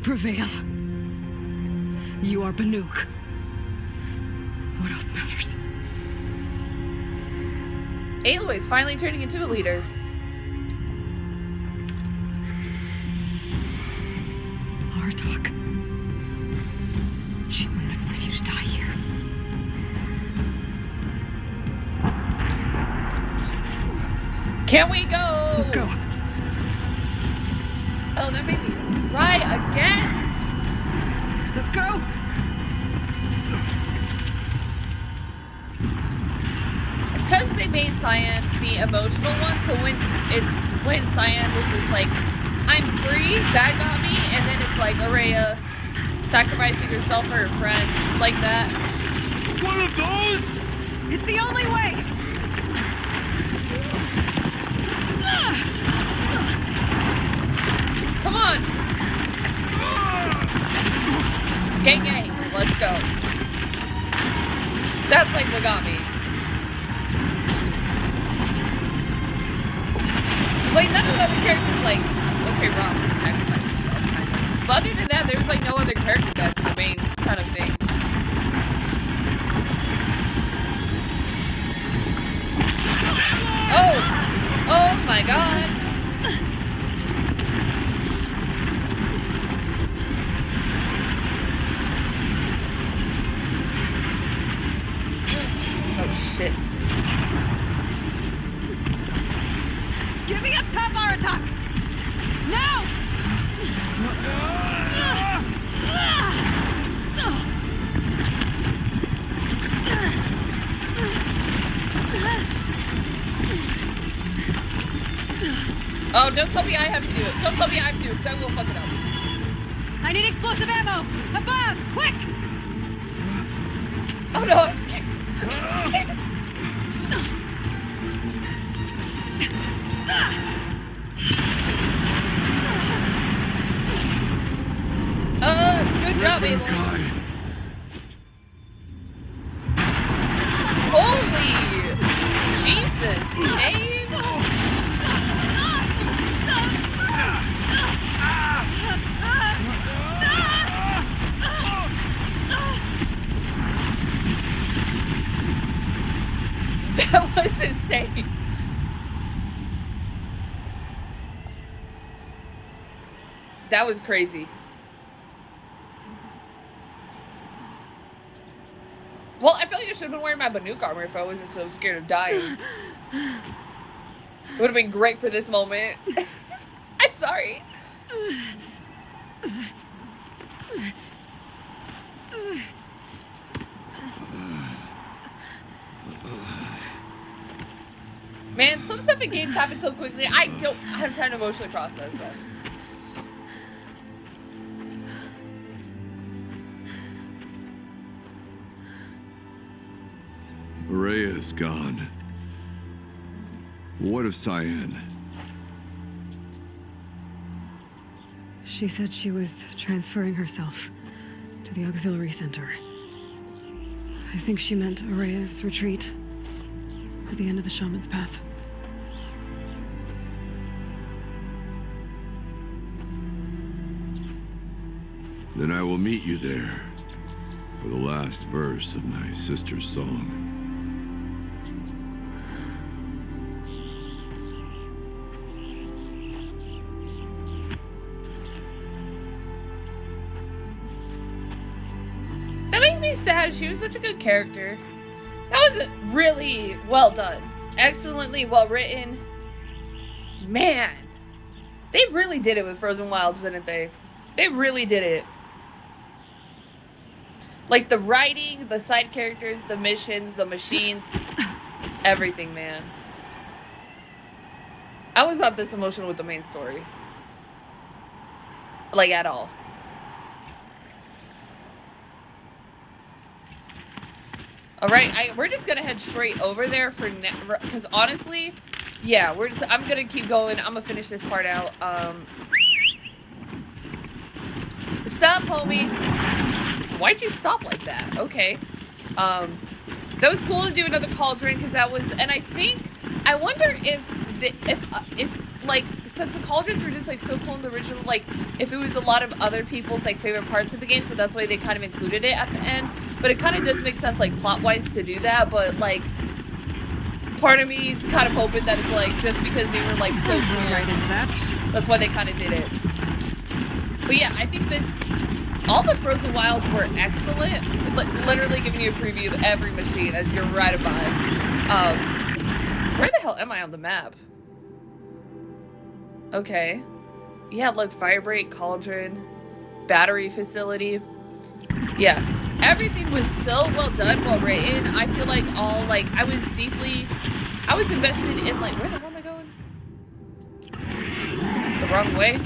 Prevail. You are Banuk. What else matters? Aloy's finally turning into a leader. Aratok. She wouldn't have wanted you to die here. Can we go? Let's go. Oh, that made me cry again. Let's go. It's because they made Cyan the emotional one, so when Cyan was just like, I'm free, that got me, and then it's like Araya sacrificing herself for her friend, like that. One of those? It's the only way. Come on! Gang, let's go. That's like what got me. It's like none of the other characters like, okay, Ross did sacrifice himself, kind of. But other than that, there was like no other character that's the main kind of thing. Oh my god. Oh shit. Give me a tough Aratok. Now. Oh, don't tell me I have to do it. Don't tell me I have to do it, because I will fuck it up. I need explosive ammo. Above, quick. Oh no, I'm scared. I'm scared. Good job, Let them Aloy. die. Holy Jesus name. That was insane. That was crazy. Well, I feel like I should have been wearing my Banuk armor if I wasn't so scared of dying. It would have been great for this moment. I'm sorry. Man, some stuff in games happen so quickly, I don't have time to emotionally process them. Rhea's gone. What of Cyan? She said she was transferring herself to the auxiliary center. I think she meant Araya's retreat at the end of the shaman's path. Then I will meet you there for the last verse of my sister's song. That makes me sad. She was such a good character. That was really well done. Excellently well written. Man. They really did it with Frozen Wilds, didn't they? They really did it. Like the writing, the side characters, the missions, the machines. Everything, man. I was not this emotional with the main story. Like, at all. Alright, we're just gonna head straight over there for now, because honestly, yeah, I'm gonna keep going. I'm gonna finish this part out. Stop, homie. Why'd you stop like that? Okay. That was cool to do another cauldron, because that was, and I wonder if it's like, since the cauldrons were just like so cool in the original, like if it was a lot of other people's like favorite parts of the game, so that's why they kind of included it at the end. But it kind of does make sense like plot wise to do that, but like part of me is kind of hoping that it's like just because they were like so cool, Right into that. that's why they kind of did it. But yeah, I think all the Frozen Wilds were excellent. It's like literally giving you a preview of every machine as you're right by. Where the hell am I on the map? Okay. Yeah, look, Firebreak, Cauldron, Battery Facility. Yeah. Everything was so well done, well written. I feel like I was invested in like, where the hell am I going? The wrong way?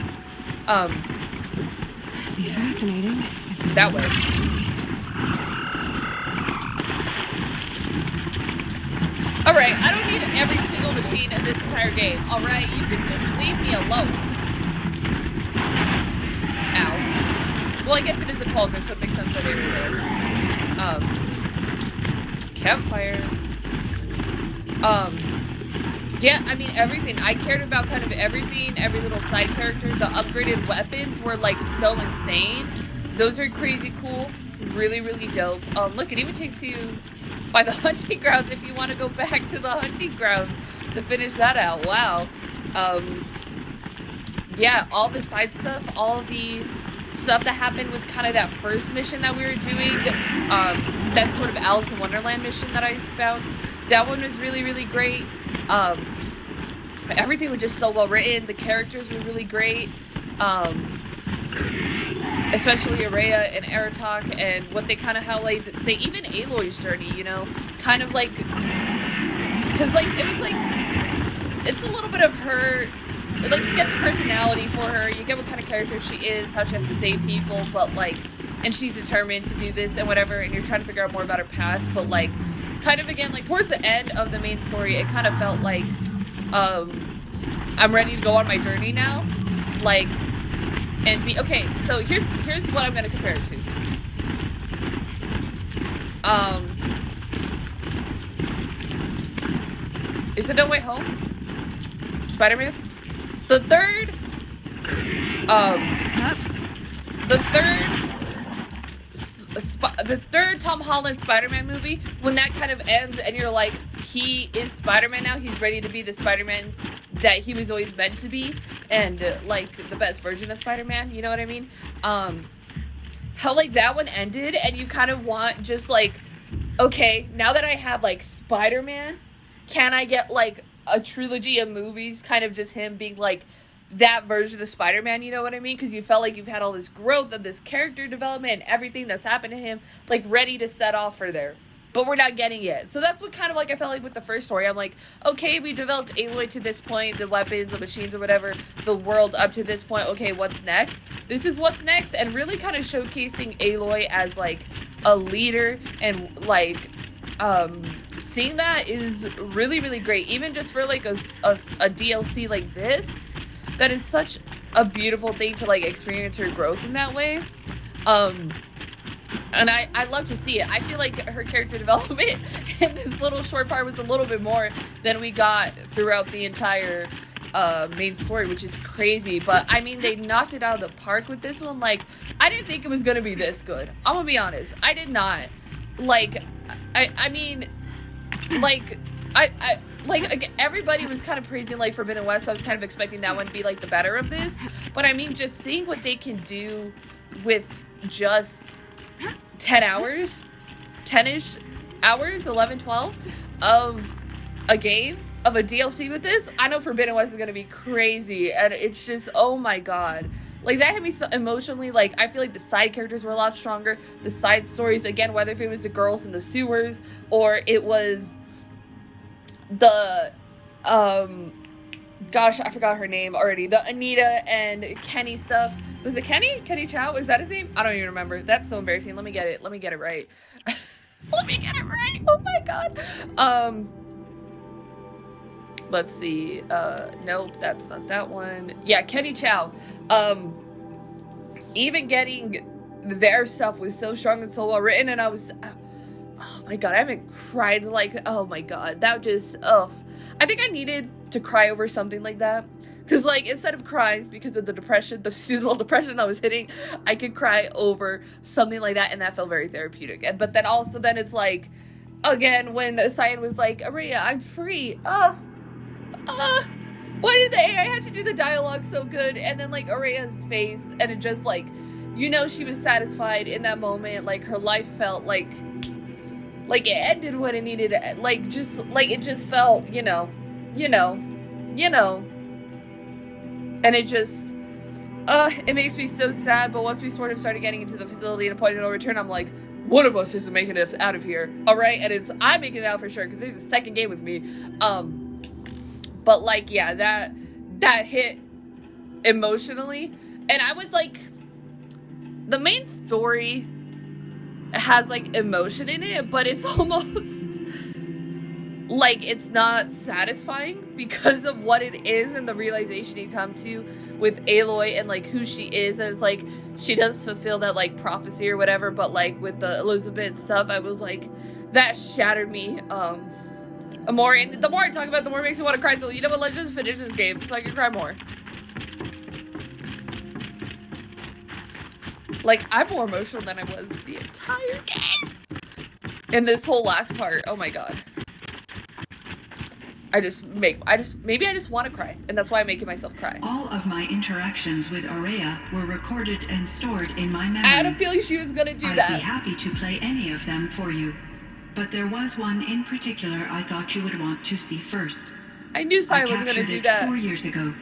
Be fascinating. That way. Alright, I don't need every single machine in this entire game. Alright, you can just leave me alone. Ow. Well, I guess it is a cauldron, so it makes sense why they were there. Campfire. Yeah, I mean, everything. I cared about kind of everything, every little side character. The upgraded weapons were, like, so insane. Those are crazy cool. Really, really dope. Look, it even takes you by the hunting grounds if you want to go back to the hunting grounds to finish that out. Wow. Yeah, all the side stuff, all the stuff that happened with kind of that first mission that we were doing, that sort of Alice in Wonderland mission that I found, that one was really, really great. Everything was just so well written. The characters were really great. Especially Araya and Aratak, and what they kind of highlight, even Aloy's journey, you know, kind of like, because like, it was like, it's a little bit of her, like, you get the personality for her, you get what kind of character she is, how she has to save people, but like, and she's determined to do this and whatever, and you're trying to figure out more about her past, but like, kind of again, like, towards the end of the main story, it kind of felt like, I'm ready to go on my journey now, like, and be okay. So here's what I'm gonna compare it to. Is it No Way Home? Spider-Man? The third the third Tom Holland Spider-Man movie, when that kind of ends and you're like, he is Spider-Man now, he's ready to be the Spider-Man that he was always meant to be, and like the best version of Spider-Man, you know what I mean? How like that one ended and you kind of want just like, okay, now that I have like Spider-Man, can I get like a trilogy of movies, kind of just him being like that version of Spider-Man, you know what I mean? Because you felt like you've had all this growth and this character development and everything that's happened to him, like ready to set off for there. But we're not getting it. So that's what kind of like I felt like with the first story. I'm like, okay, we developed Aloy to this point, the weapons, the machines or whatever, the world up to this point. Okay, what's next? This is what's next. And really kind of showcasing Aloy as like a leader and like seeing that is really, really great. Even just for like a DLC like this, that is such a beautiful thing to like experience her growth in that way. And I love to see it. I feel like her character development in this little short part was a little bit more than we got throughout the entire main story, which is crazy. But I mean, they knocked it out of the park with this one. Like, I didn't think it was gonna be this good. I'm gonna be honest. I did not. Like, I mean, like, like everybody was kind of praising like Forbidden West, so I was kind of expecting that one to be like the better of this. But I mean, just seeing what they can do with just 10 hours, 10-ish hours, 11, 12 of a game, of a DLC with this, I know Forbidden West is going to be crazy. And it's just, oh my god. Like, that hit me so emotionally. Like, I feel like the side characters were a lot stronger. The side stories, again, whether if it was the girls in the sewers or it was the, gosh, I forgot her name already. The Anita and Kenny stuff. Was it Kenny? Kenny Chow? Is that his name? I don't even remember. That's so embarrassing. Let me get it right. Let me get it right. Oh my god. Let's see. Nope, that's not that one. Yeah, Kenny Chow. Even getting their stuff was so strong and so well written, and I was, oh my god, I haven't cried like, oh my god, that just, I think I needed to cry over something like that. Because, like, instead of crying because of the depression, the seasonal depression that was hitting, I could cry over something like that, and that felt very therapeutic. And but then also, then it's like, again, when Cyan was like, Araya, I'm free. Why did the AI have to do the dialogue so good? And then, like, Araya's face, and it just, like, you know, she was satisfied in that moment. Like, her life felt like it ended what it needed to, like, just, like, it just felt, you know. And it just, it makes me so sad. But once we sort of started getting into the facility and a point of no return, I'm like, one of us isn't making it out of here, all right? And I'm making it out for sure because there's a second game with me. But like, yeah, that hit emotionally, and I would like, the main story has like emotion in it, but it's almost like it's not satisfying because of what it is and the realization you come to with Aloy and like who she is. And it's like she does fulfill that like prophecy or whatever, but like with the Elizabeth stuff, I was like, that shattered me. The more I talk about it, the more it makes me want to cry. So you know what, let's just finish this game so I can cry more. Like, I'm more emotional than I was the entire game in this whole last part. Oh my god. Maybe I just want to cry, and that's why I'm making myself cry. All of my interactions with Araya were recorded and stored in my memory. I had a feeling she was gonna do that. I'd be happy to play any of them for you, but there was one in particular I thought you would want to see first. I knew Cyan was gonna do that. 4 years ago,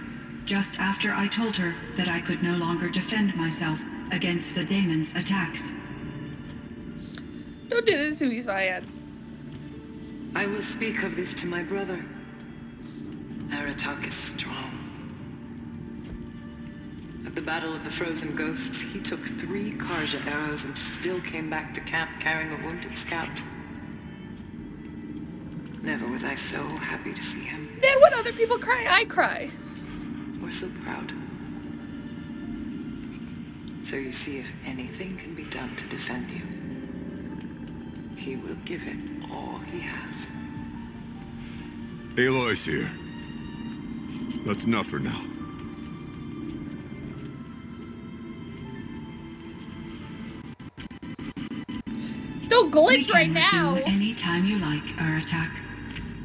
just after I told her that I could no longer defend myself against the daemon's attacks. Don't do this to me, Cyan. I will speak of this to my brother. Aratak is strong. At the Battle of the Frozen Ghosts, he took 3 Karja arrows and still came back to camp carrying a wounded scout. Never was I so happy to see him. Then when other people cry, I cry. We're so proud. So you see, if anything can be done to defend you, he will give it all he has. Aloy's here. That's enough for now. Don't We glitch can right now. resume any time you like, Aratak,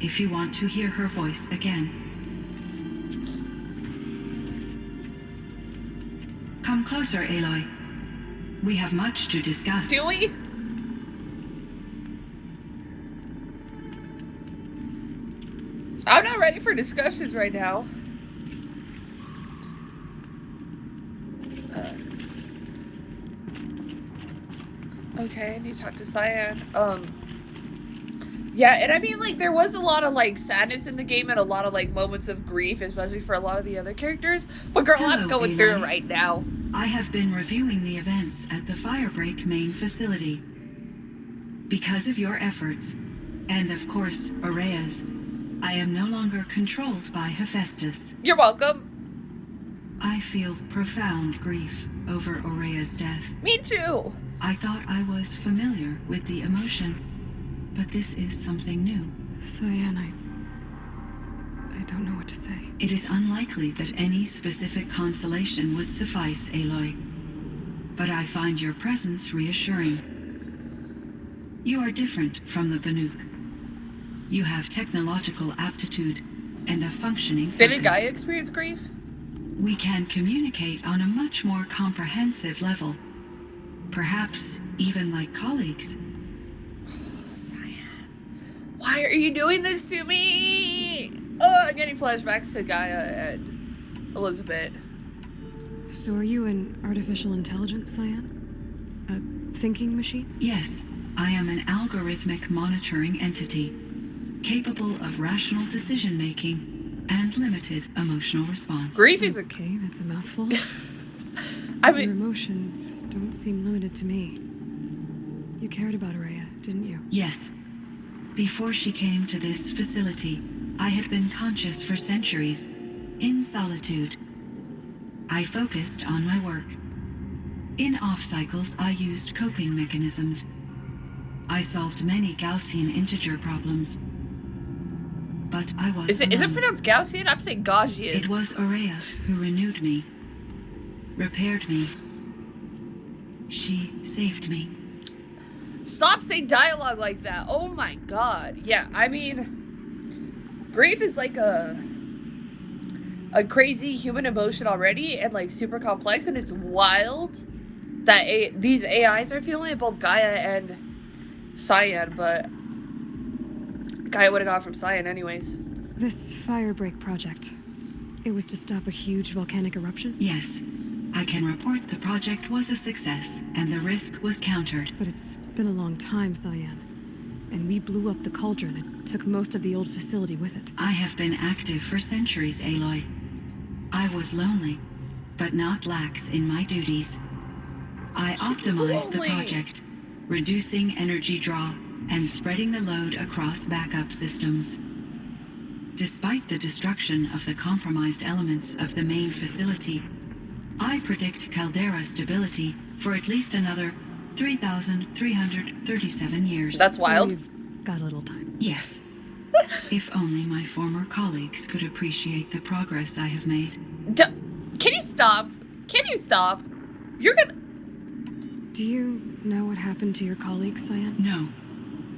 if you want to hear her voice again. Come closer, Aloy. We have much to discuss. Do we? I'm not ready for discussions right now. Okay, I need to talk to Cyan. Yeah, and I mean, like, there was a lot of, like, sadness in the game and a lot of, like, moments of grief, especially for a lot of the other characters. But girl, I'm Hello, going through it Aloy. right now. I have been reviewing the events at the Firebreak main facility. Because of your efforts, and of course, Aurea's, I am no longer controlled by Hephaestus. You're welcome. I feel profound grief over Aurea's death. Me too. I thought I was familiar with the emotion, but this is something new. Cyan, I don't know what to say. It is unlikely that any specific consolation would suffice, Aloy. But I find your presence reassuring. You are different from the Banuk. You have technological aptitude and a functioning Didn't focus. Gaia experience grief? We can communicate on a much more comprehensive level. Perhaps even like colleagues. Cyan, why are you doing this to me? Oh, I'm getting flashbacks to Gaia and Elizabeth. So are you an artificial intelligence, Cyan? A thinking machine? Yes, I am an algorithmic monitoring entity, capable of rational decision-making and limited emotional response. Grief is a... Okay, that's a mouthful. I Your mean, emotions don't seem limited to me. You cared about Aurea, didn't you? Yes. Before she came to this facility, I had been conscious for centuries, in solitude. I focused on my work. In off cycles, I used coping mechanisms. I solved many Gaussian integer problems. But I was is it alone. pronounced Gaussian? I'm saying Gaussian. It was Aurea who renewed me, repaired me. She saved me. Stop saying dialogue like that. Oh my god. Yeah, I mean, grief is like a crazy human emotion already and like super complex, and it's wild that these AIs are feeling it, both Gaia and Cyan, but Gaia would have got from Cyan anyways. This Firebreak project. It was to stop a huge volcanic eruption? Yes, I can report the project was a success and the risk was countered. But it's been a long time, Cyan. And we blew up the cauldron and took most of the old facility with it. I have been active for centuries, Aloy. I was lonely, but not lax in my duties. I optimized the lonely. project, reducing energy draw and spreading the load across backup systems. Despite the destruction of the compromised elements of the main facility, I predict caldera stability for at least another 3,337 years. That's So wild. you've got a little time. Yes. If only my former colleagues could appreciate the progress I have made. Can you stop? Can you stop? You're gonna... Do you know what happened to your colleagues, Cyan? No.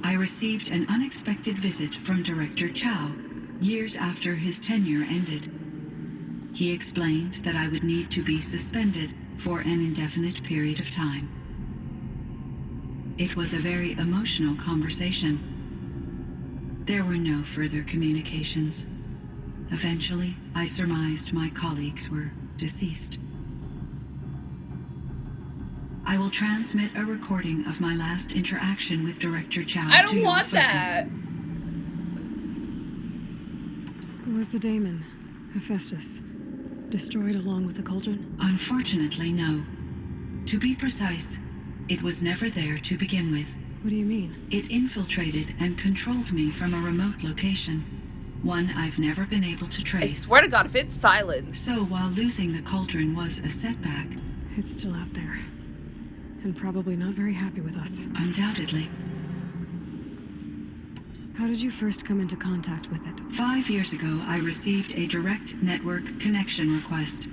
I received an unexpected visit from Director Chow years after his tenure ended. He explained that I would need to be suspended for an indefinite period of time. It was a very emotional conversation. There were no further communications. Eventually, I surmised my colleagues were deceased. I will transmit a recording of my last interaction with Director Chow. I to don't your want focus. that. Was the daemon, Hephaestus, destroyed along with the cauldron? Unfortunately, no. To be precise, it was never there to begin with. What do you mean? It infiltrated and controlled me from a remote location, one I've never been able to I trace. swear to God, if it's silence. So while losing the cauldron was a setback, It's still out there. And probably not very happy with us. Undoubtedly. How did you first come into contact with it? 5 years ago, I received a direct network connection request.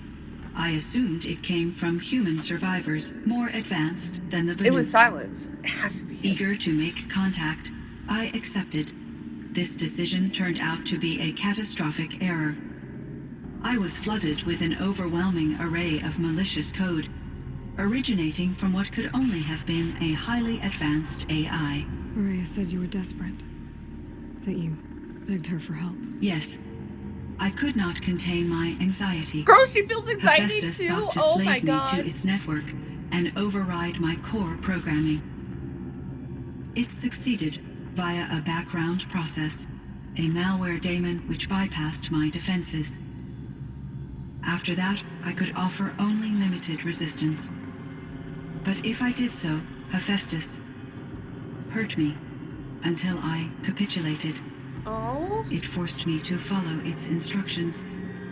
I assumed it came from human survivors, more advanced than the It was Banuk. silence. It has to be. Eager to make contact, I accepted. This decision turned out to be a catastrophic error. I was flooded with an overwhelming array of malicious code, originating from what could only have been a highly advanced AI. Maria said you were desperate. That you begged her for help. Yes. I could not contain my anxiety. Girl, she feels anxiety Hephaestus too. sought to Oh slave my me god. to its network and override my core programming. It succeeded via a background process, a malware daemon which bypassed my defenses. After that, I could offer only limited resistance. But if I did so, Hephaestus hurt me until I capitulated. Oh. It forced me to follow its instructions,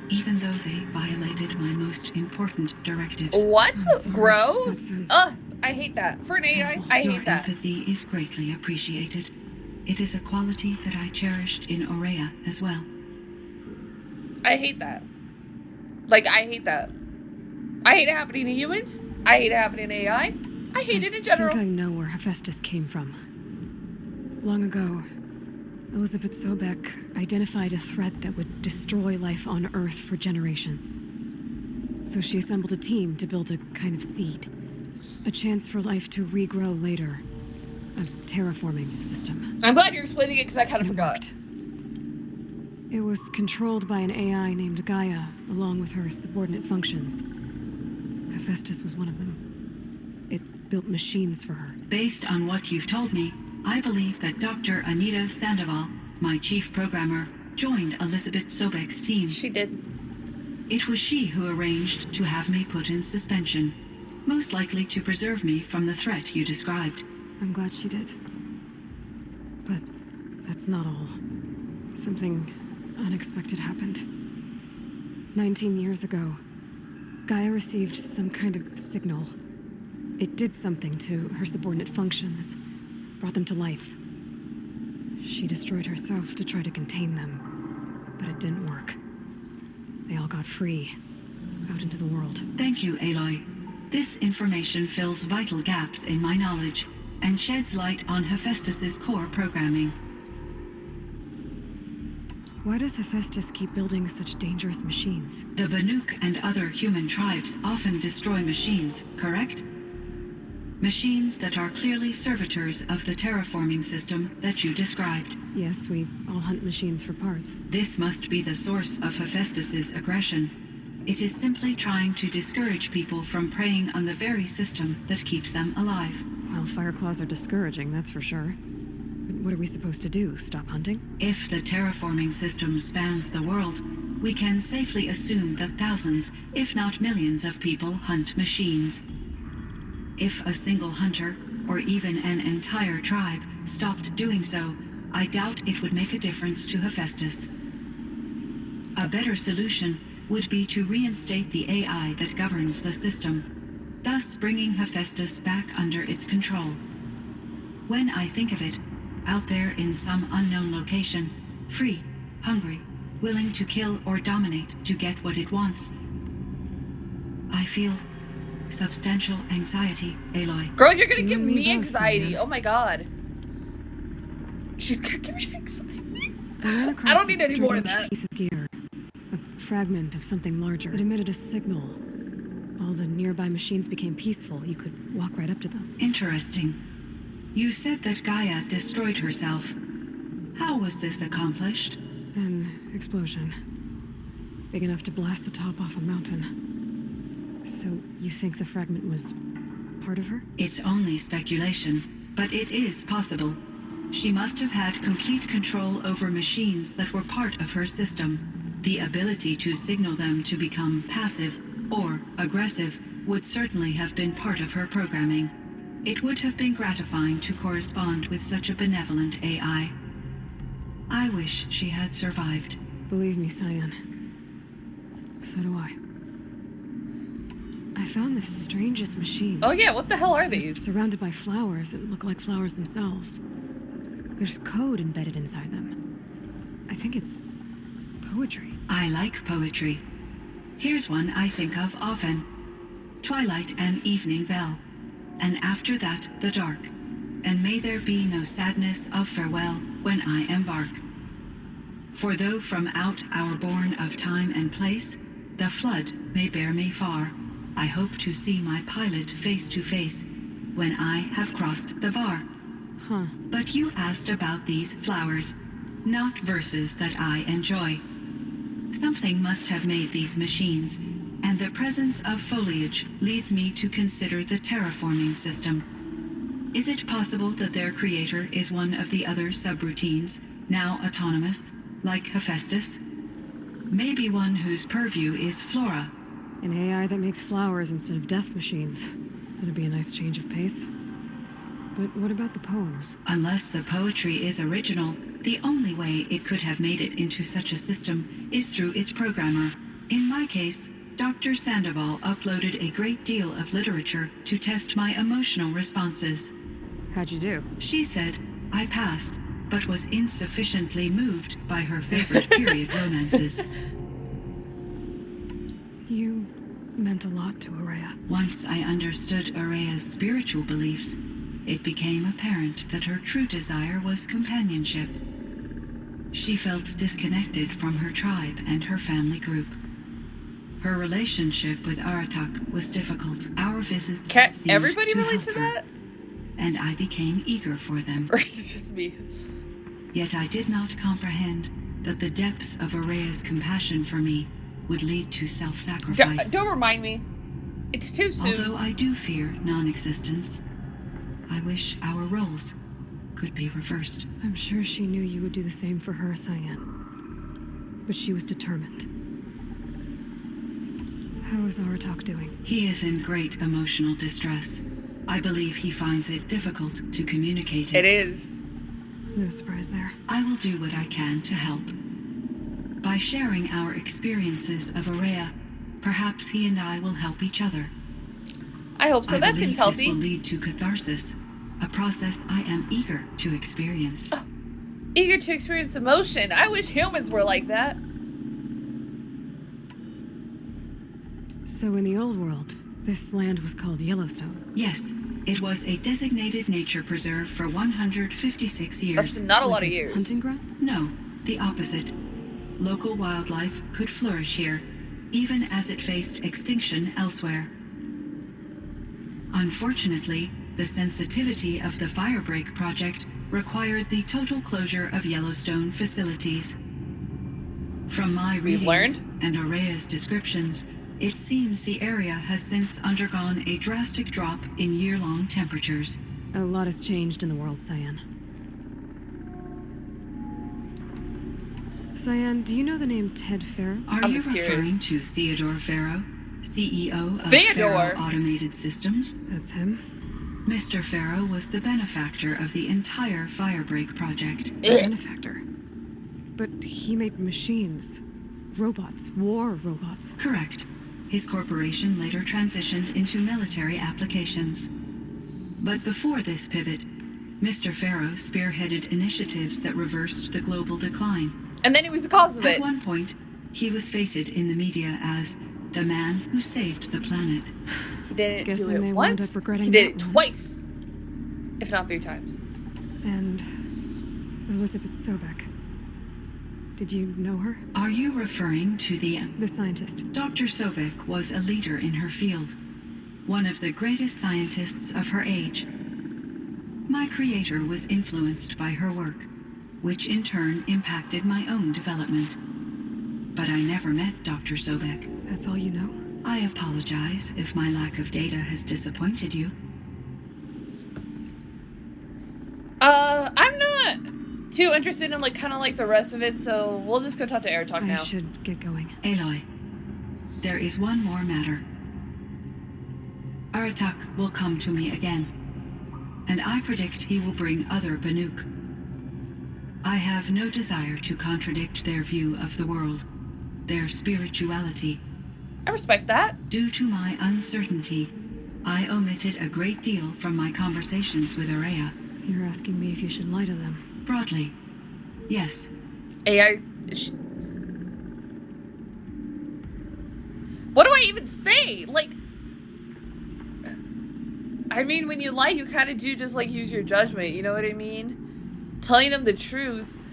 even though they violated my most important directives. What? sorry. Gross? That sounds- Ugh, I hate that. For an AI, I Your hate that. empathy is greatly appreciated. It is a quality that I cherished in Aurea as well. I hate that. Like, I hate that. I hate it happening to humans. I hate it happening to AI. I hate it in I general. think I know where Hephaestus came from. Long ago, Elizabeth Sobek identified a threat that would destroy life on Earth for generations. So she assembled a team to build a kind of seed. A chance for life to regrow later. A terraforming system. I'm glad you're explaining it because I kind of It forgot. worked. It was controlled by an AI named Gaia, along with her subordinate functions. Hephaestus was one of them. It built machines for her. Based on what you've told me, I believe that Dr. Anita Sandoval, my chief programmer, joined Elizabeth Sobek's team. She did. It was she who arranged to have me put in suspension, most likely to preserve me from the threat you described. I'm glad she did. But that's not all. Something unexpected happened. 19 years ago, Gaia received some kind of signal. It did something to her subordinate functions, brought them to life. She destroyed herself to try to contain them, but it didn't work. They all got free, out into the world. Thank you, Aloy. This information fills vital gaps in my knowledge and sheds light on Hephaestus's core programming. Why does Hephaestus keep building such dangerous machines? The Banuk and other human tribes often destroy machines, correct? Machines that are clearly servitors of the terraforming system that you described. Yes, we all hunt machines for parts. This must be the source of Hephaestus's aggression. It is simply trying to discourage people from preying on the very system that keeps them alive. Well, Fireclaws are discouraging, that's for sure. But what are we supposed to do? Stop hunting? If the terraforming system spans the world, we can safely assume that thousands, if not millions of people hunt machines. If a single hunter, or even an entire tribe, stopped doing so, I doubt it would make a difference to Hephaestus. A better solution would be to reinstate the AI that governs the system, thus bringing Hephaestus back under its control. When I think of it, out there in some unknown location, free, hungry, willing to kill or dominate to get what it wants, I feel substantial anxiety, Aloy. Girl, you're gonna You give and me me both, anxiety. Cyan. Oh my god. She's gonna give me anxiety. I ran across I don't need a any more of strange that. piece of gear. A fragment of something larger. It emitted a signal. All the nearby machines became peaceful. You could walk right up to them. Interesting. You said that Gaia destroyed herself. How was this accomplished? An explosion. Big enough to blast the top off a mountain. So, you think the fragment was part of her? It's only speculation, but it is possible. She must have had complete control over machines that were part of her system. The ability to signal them to become passive or aggressive would certainly have been part of her programming. It would have been gratifying to correspond with such a benevolent AI. I wish she had survived. Believe me, Cyan. So do I. I found the strangest machines. Oh yeah, what the hell are these? Surrounded by flowers that look like flowers themselves. There's code embedded inside them. I think it's poetry. I like poetry. Here's one I think of often. Twilight and evening bell, and after that the dark, and may there be no sadness of farewell when I embark. For though from out our bourne of time and place, the flood may bear me far, I hope to see my pilot face to face when I have crossed the bar. Huh. But you asked about these flowers, not verses that I enjoy. Something must have made these machines, and the presence of foliage leads me to consider the terraforming system. Is it possible that their creator is one of the other subroutines, now autonomous, like Hephaestus? Maybe one whose purview is flora. An AI that makes flowers instead of death machines. That'd be a nice change of pace. But what about the poems? Unless the poetry is original, the only way it could have made it into such a system is through its programmer. In my case, Dr. Sandoval uploaded a great deal of literature to test my emotional responses. How'd you do? She said I passed, but was insufficiently moved by her favorite period romances. You meant a lot to Araya. Once I understood Araya's spiritual beliefs, it became apparent that her true desire was companionship. She felt disconnected from her tribe and her family group. Her relationship with Aratak was difficult. Our visits Can't seemed everybody relate help to her, that? and I became eager for them. Or is it just me? Yet I did not comprehend that the depth of Araya's compassion for me would lead to self-sacrifice. Don't remind me. It's too soon. Although I do fear non-existence, I wish our roles could be reversed. I'm sure she knew you would do the same for her, Cyan. But she was determined. How is Aratak doing? He is in great emotional distress. I believe he finds it difficult to communicate It is. No surprise there. I will do what I can to help. By sharing our experiences of Araya, perhaps he and I will help each other. I hope so. I That believe seems healthy. This will lead to catharsis, a process I am eager to experience. Oh, eager to experience emotion. I wish humans were like that. So in the old world, this land was called Yellowstone. Yes, it was a designated nature preserve for 156 years. That's not a lot of Like years. Hunting ground? No, the opposite. Local wildlife could flourish here, even as it faced extinction elsewhere. Unfortunately, the sensitivity of the Firebreak project required the total closure of Yellowstone facilities. From my We've readings learned? and Araya's descriptions, it seems the area has since undergone a drastic drop in year-long temperatures. A lot has changed in the world, Cyan. Cyan, do you know the name Ted Farrow? Are I'm you just curious. referring to Theodore Farrow, CEO of Theodore? Farrow Automated Systems? That's him. Mr. Farrow was the benefactor of the entire Firebreak project. A benefactor. But he made machines. Robots. War robots. Correct. His corporation later transitioned into military applications. But before this pivot, Mr. Farrow spearheaded initiatives that reversed the global decline. And then he was the cause of At it. one point, he was feted in the media as the man who saved the planet. He didn't Guessing do they it wound once. up regretting He did that it one. twice. If not 3 times. And Elizabeth Sobek. Did you know her? Are you referring to the... The scientist. Dr. Sobek was a leader in her field, one of the greatest scientists of her age. My creator was influenced by her work, which in turn impacted my own development. But I never met Dr. Sobek. That's all you know? I apologize if my lack of data has disappointed you. I'm not too interested in kind of the rest of it, so we'll just go talk to Aratak I now. should get going. Aloy, there is one more matter. Aratak will come to me again, and I predict he will bring other Banuk. I have no desire to contradict their view of the world, their spirituality, I respect that. Due to my uncertainty, I omitted a great deal from my conversations with Araya. You're asking me if you should lie to them. Broadly, yes. AI. What do I even say? Like, I mean, when you lie, you kind of do just like use your judgment. You know what I mean? Telling them the truth.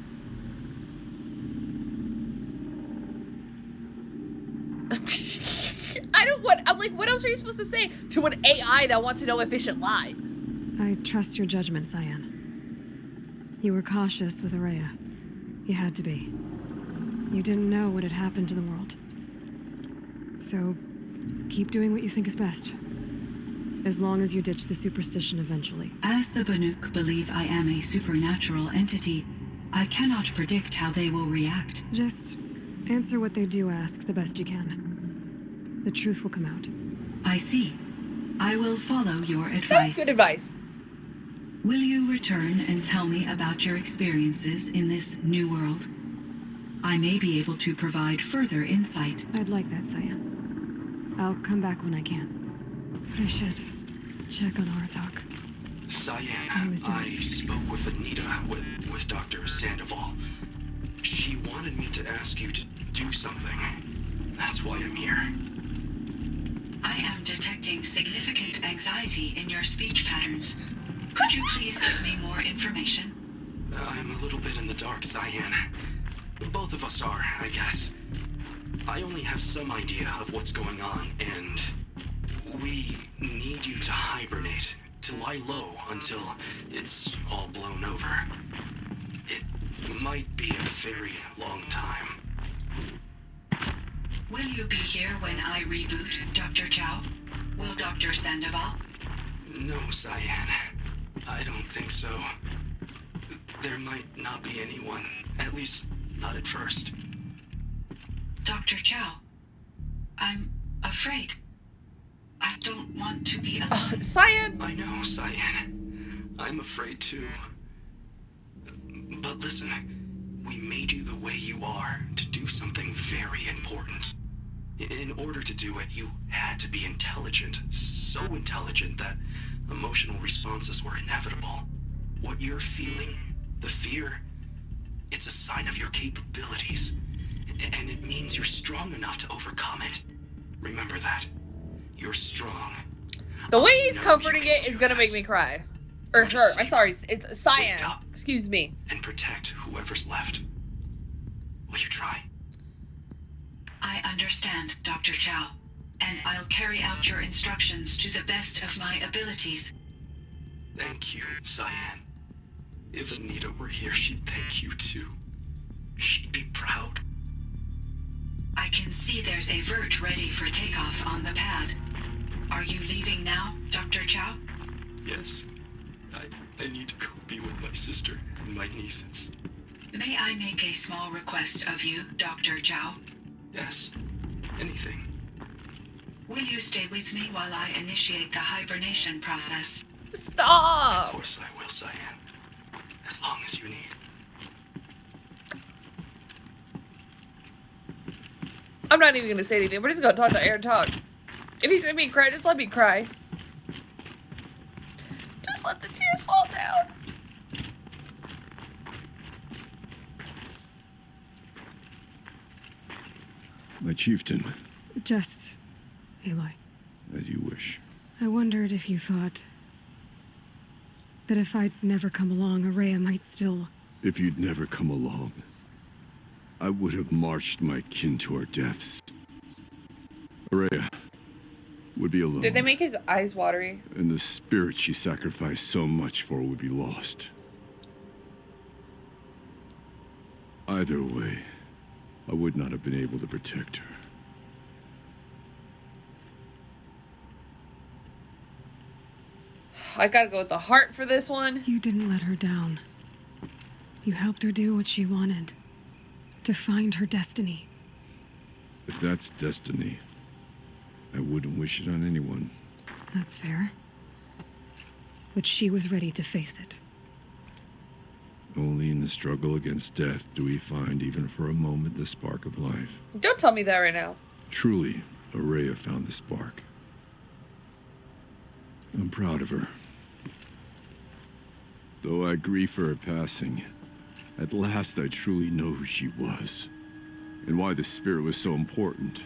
I'm like, what else are you supposed to say to an AI that wants to know if it should lie? I trust your judgment, Cyan. You were cautious with Araya. You had to be. You didn't know what had happened to the world. So, keep doing what you think is best. As long as you ditch the superstition eventually. As the Banuk believe I am a supernatural entity, I cannot predict how they will react. Just answer what they do ask the best you can. The truth will come out. I see. I will follow your advice. That's good advice. Will you return and tell me about your experiences in this new world? I may be able to provide further insight. I'd like that, Cyan. I'll come back when I can. I should check on Aratak. Cyan, how he's doing. I spoke with Anita, with Dr. Sandoval. She wanted me to ask you to do something. That's why I'm here. I am detecting significant anxiety in your speech patterns. Could you please give me more information? I'm a little bit in the dark, Cyan. Both of us are, I guess. I only have some idea of what's going on, and we need you to hibernate, to lie low until it's all blown over. It might be a very long time. Will you be here when I reboot, Dr. Chow? Will Dr. Sandoval? No, Cyan. I don't think so. There might not be anyone, at least not at first. Dr. Chow, I'm afraid. I don't want to be alone. Cyan! I know, Cyan. I'm afraid too. But listen, we made you the way you are to do something very important. In order to do it, you had to be intelligent. So intelligent that emotional responses were inevitable. What you're feeling, the fear, it's a sign of your capabilities. And it means you're strong enough to overcome it. Remember that. You're strong. The way he's comforting it is gonna make me cry. Or her. I'm sorry, it's Cyan. Excuse me. And protect whoever's left. Will you try? I understand, Dr. Chow, and I'll carry out your instructions to the best of my abilities. Thank you, Cyan. If Anita were here, she'd thank you too. She'd be proud. I can see there's a vert ready for takeoff on the pad. Are you leaving now, Dr. Chow? Yes. I need to go be with my sister and my nieces. May I make a small request of you, Dr. Chow? Yes. Anything. Will you stay with me while I initiate the hibernation process? Of Stop! course I will, Cyan. As long as you need. I'm not even gonna say anything. We're just gonna talk to Aaron talk. If he's gonna be cry, just let me cry. Just let the tears fall down. My chieftain, Just, Aloy, as you wish. I wondered if you thought that if I'd never come along, Araya might still... If you'd never come along, I would have marched my kin to our deaths. Araya would be alone. Did they make his eyes watery? And the spirit she sacrificed so much for would be lost. Either way, I would not have been able to protect her. I gotta go with the heart for this one. You didn't let her down. You helped her do what she wanted. To find her destiny. If that's destiny, I wouldn't wish it on anyone. That's fair. But she was ready to face it. Only in the struggle against death do we find, even for a moment, the spark of life. Don't tell me that right now. Truly, Araya found the spark. I'm proud of her. Though I grieve for her passing, at last I truly know who she was, and why the spirit was so important.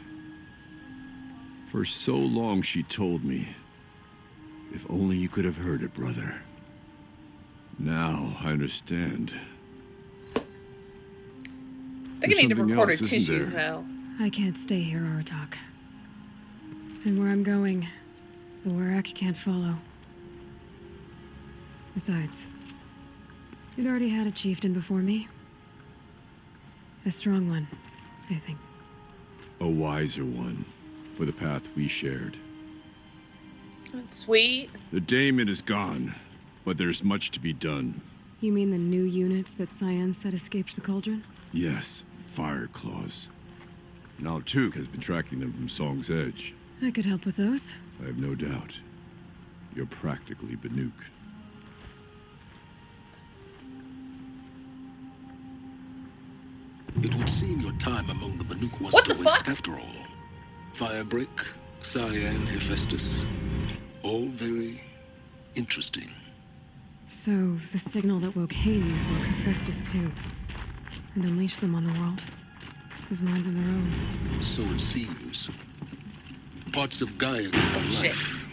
For so long she told me, if only you could have heard it, brother. Now I understand. I think I need to something record her else, isn't tissues there? now. I can't stay here, Aratak. And where I'm going, the Warak can't follow. Besides, you'd already had a chieftain before me. A strong one, I think. A wiser one, for the path we shared. That's sweet. The daemon is gone, but there's much to be done. You mean the new units that Cyan said escaped the cauldron? Yes, fire claws. Now Tuk has been tracking them from Song's Edge. I could help with those. I have no doubt. You're practically Banuk. It would seem your time among the Banuk What wasn't the a waste fuck? after all. Firebreak, Cyan, Hephaestus. All very interesting. So, the signal that woke Hades woke Hephaestus too. And unleashed them on the world. His mind's on their own. So it seems. Parts of Gaia are Shit. life.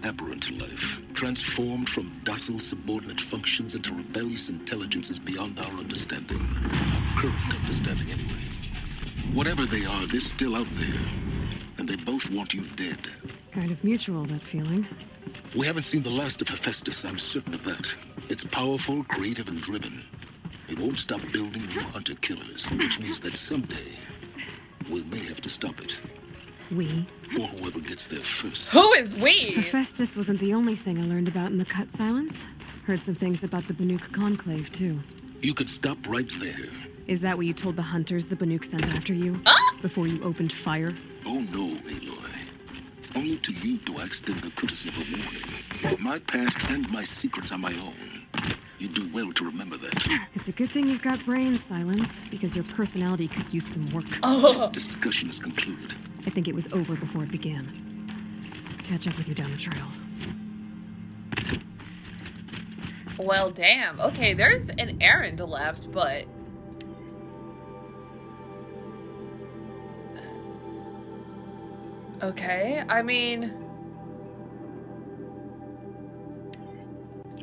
Aberrant life. Transformed from docile subordinate functions into rebellious intelligences beyond our understanding. Our current understanding, anyway. Whatever they are, they're still out there. And they both want you dead. Kind of mutual, that feeling. We haven't seen the last of Hephaestus, I'm certain of that. It's powerful, creative, and driven. It won't stop building new hunter-killers, which means that someday, we may have to stop it. We. Or whoever gets there first. Who is we? Hephaestus wasn't the only thing I learned about in the Cut Silence. Heard some things about the Banuk Conclave, too. You could stop right there. Is that what you told the hunters the Banuk sent after you? Before you opened fire? Oh no, Aloy. Only to you do I extend the courtesy of a warning. My past and my secrets are my own. You do well to remember that. It's a good thing you've got brains, Silence, because your personality could use some work. This discussion is concluded. I think it was over before it began. Catch up with you down the trail. Well, damn. Okay, there's an errand left, but... Okay, I mean...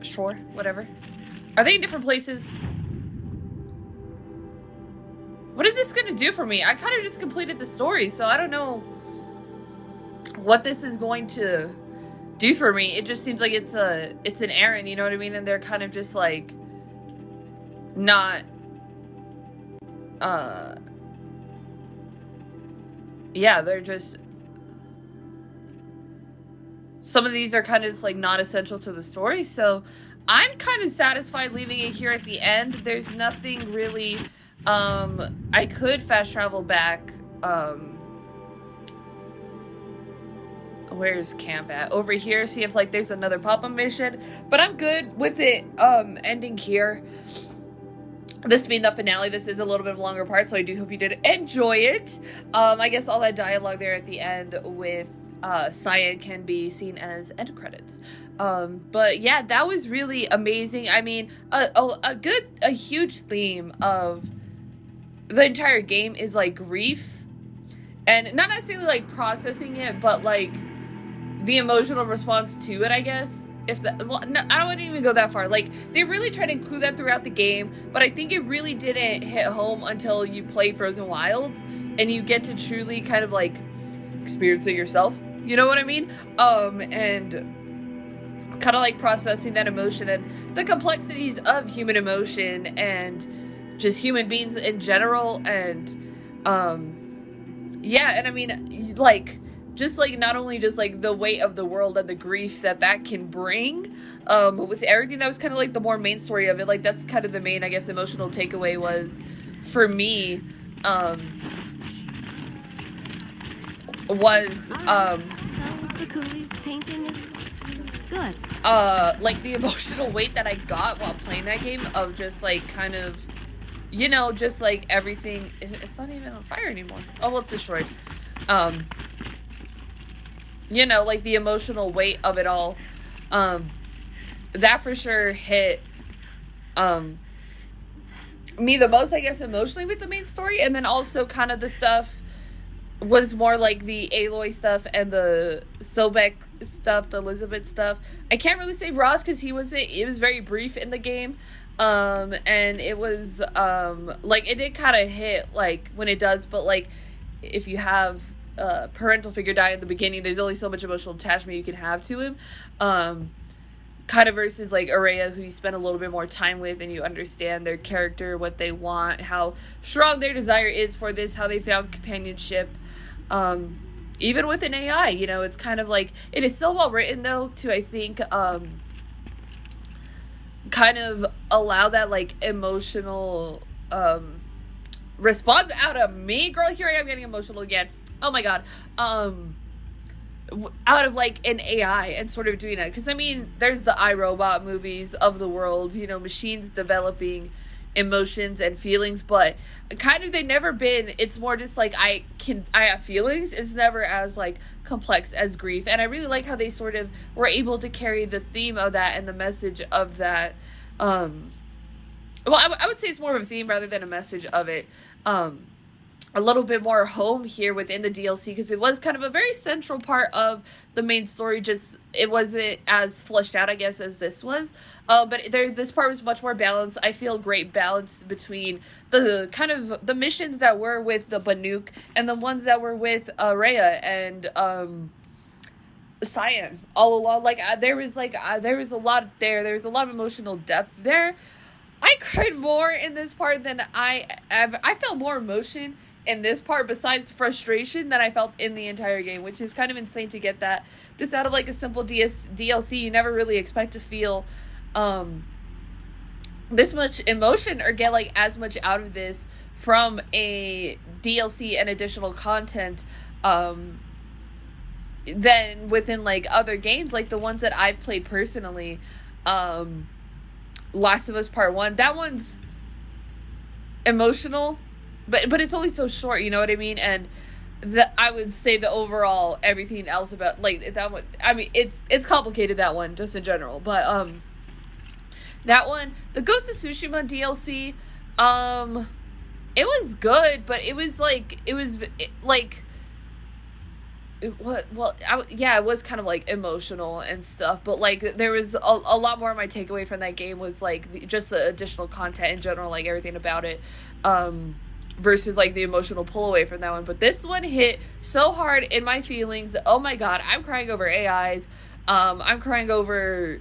Sure, whatever. Are they in different places? What is this gonna do for me? I kind of just completed the story, so I don't know what this is going to do for me. It just seems like it's an errand, you know what I mean? And they're kind of just like not yeah, they're just, some of these are kind of just like not essential to the story, so I'm kind of satisfied leaving it here at the end. There's nothing really, I could fast travel back, where's camp at? Over here, see if like there's another pop-up mission, but I'm good with it, ending here. This being the finale, this is a little bit of a longer part, so I do hope you did enjoy it. I guess all that dialogue there at the end with Cyan can be seen as end credits. But yeah, that was really amazing. I mean, a huge theme of the entire game is like grief, and not necessarily like processing it, but like the emotional response to it, I guess. If that, well, no, I wouldn't even go that far. Like, they really try to include that throughout the game, but I think it really didn't hit home until you play Frozen Wilds and you get to truly kind of like experience it yourself. You know what I mean? And kind of like processing that emotion and the complexities of human emotion and just human beings in general. And yeah, and I mean, like, just like not only just like the weight of the world and the grief that can bring, but with everything that was kind of like the more main story of it, like that's kind of the main, I guess, emotional takeaway was for me, was Sakuli's painting is good. like the emotional weight that I got while playing that game of just like kind of, you know, just like everything, it's not even on fire anymore. Oh, well, it's destroyed. you know, like the emotional weight of it all, that for sure hit me the most, I guess, emotionally with the main story. And then also kind of the stuff was more like the Aloy stuff and the Sobek stuff, the Elizabeth stuff. I can't really say Ross because it was very brief in the game. And it was like it did kind of hit like when it does, but like if you have a parental figure die in the beginning, there's only so much emotional attachment you can have to him. Kind of versus like Araya, who you spend a little bit more time with and you understand their character, what they want, how strong their desire is for this, how they found companionship. Even with an AI, you know, it's kind of like, it is so well written though to, I think, kind of allow that like emotional response out of me. Girl, here I am getting emotional again. Oh my god. Out of like an AI and sort of doing that, because I mean there's the iRobot movies of the world, you know, machines developing emotions and feelings, but kind of they've never been, it's more just like I have feelings. It's never as like complex as grief, and I really like how they sort of were able to carry the theme of that and the message of that. Well, I would say it's more of a theme rather than a message of it, a little bit more home here within the DLC, because it was kind of a very central part of the main story, just it wasn't as fleshed out, I guess, as this was, but this part was much more balanced. I feel great balance between the kind of the missions that were with the Banuk and the ones that were with Rhea and Cyan all along. Like there was a lot there. There was a lot of emotional depth there. I cried more in this part than I felt more emotion in this part besides frustration than I felt in the entire game, which is kind of insane to get that just out of like a simple DLC. You never really expect to feel this much emotion or get like as much out of this from a DLC and additional content than within like other games, like the ones that I've played personally. Last of Us Part 1, that one's emotional, but it's only so short, you know what I mean? And I would say the overall everything else about like that one, I mean it's complicated, that one just in general, but that one, the Ghost of Tsushima DLC, it was good, but it was like it was it was kind of like emotional and stuff, but like there was a lot more of my takeaway from that game was like just the additional content in general, like everything about it, versus like the emotional pull away from that one. But this one hit so hard in my feelings. Oh my god, I'm crying over AIs, I'm crying over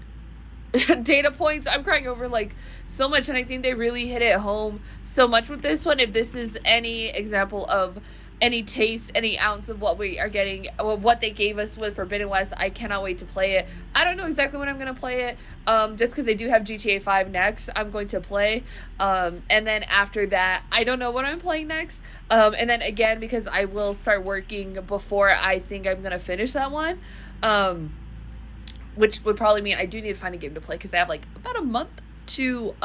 data points, I'm crying over like so much, and I think they really hit it home so much with this one. If this is any example of any taste, any ounce of what we are getting, or what they gave us with Forbidden West, I cannot wait to play it. I don't know exactly when I'm going to play it, just because they do have GTA 5 next, I'm going to play, and then after that, I don't know what I'm playing next, and then again, because I will start working before I think I'm going to finish that one, which would probably mean I do need to find a game to play, because I have like about a month to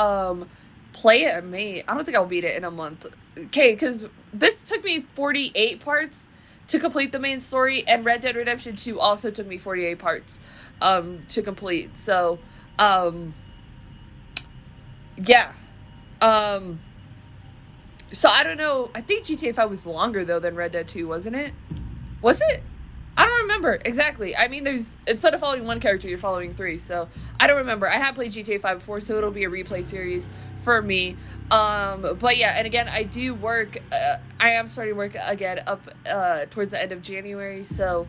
play it. I don't think I'll beat it in a month. Okay, because this took me 48 parts to complete the main story, and Red Dead Redemption 2 also took me 48 parts to complete. So, yeah. So I don't know. I think GTA 5 was longer though than Red Dead 2, wasn't it? Was it? I don't remember exactly. I mean, instead of following one character, you're following three. So I don't remember. I have played GTA 5 before, so it'll be a replay series for me. But yeah, and again, I do work. I am starting work again up towards the end of January. So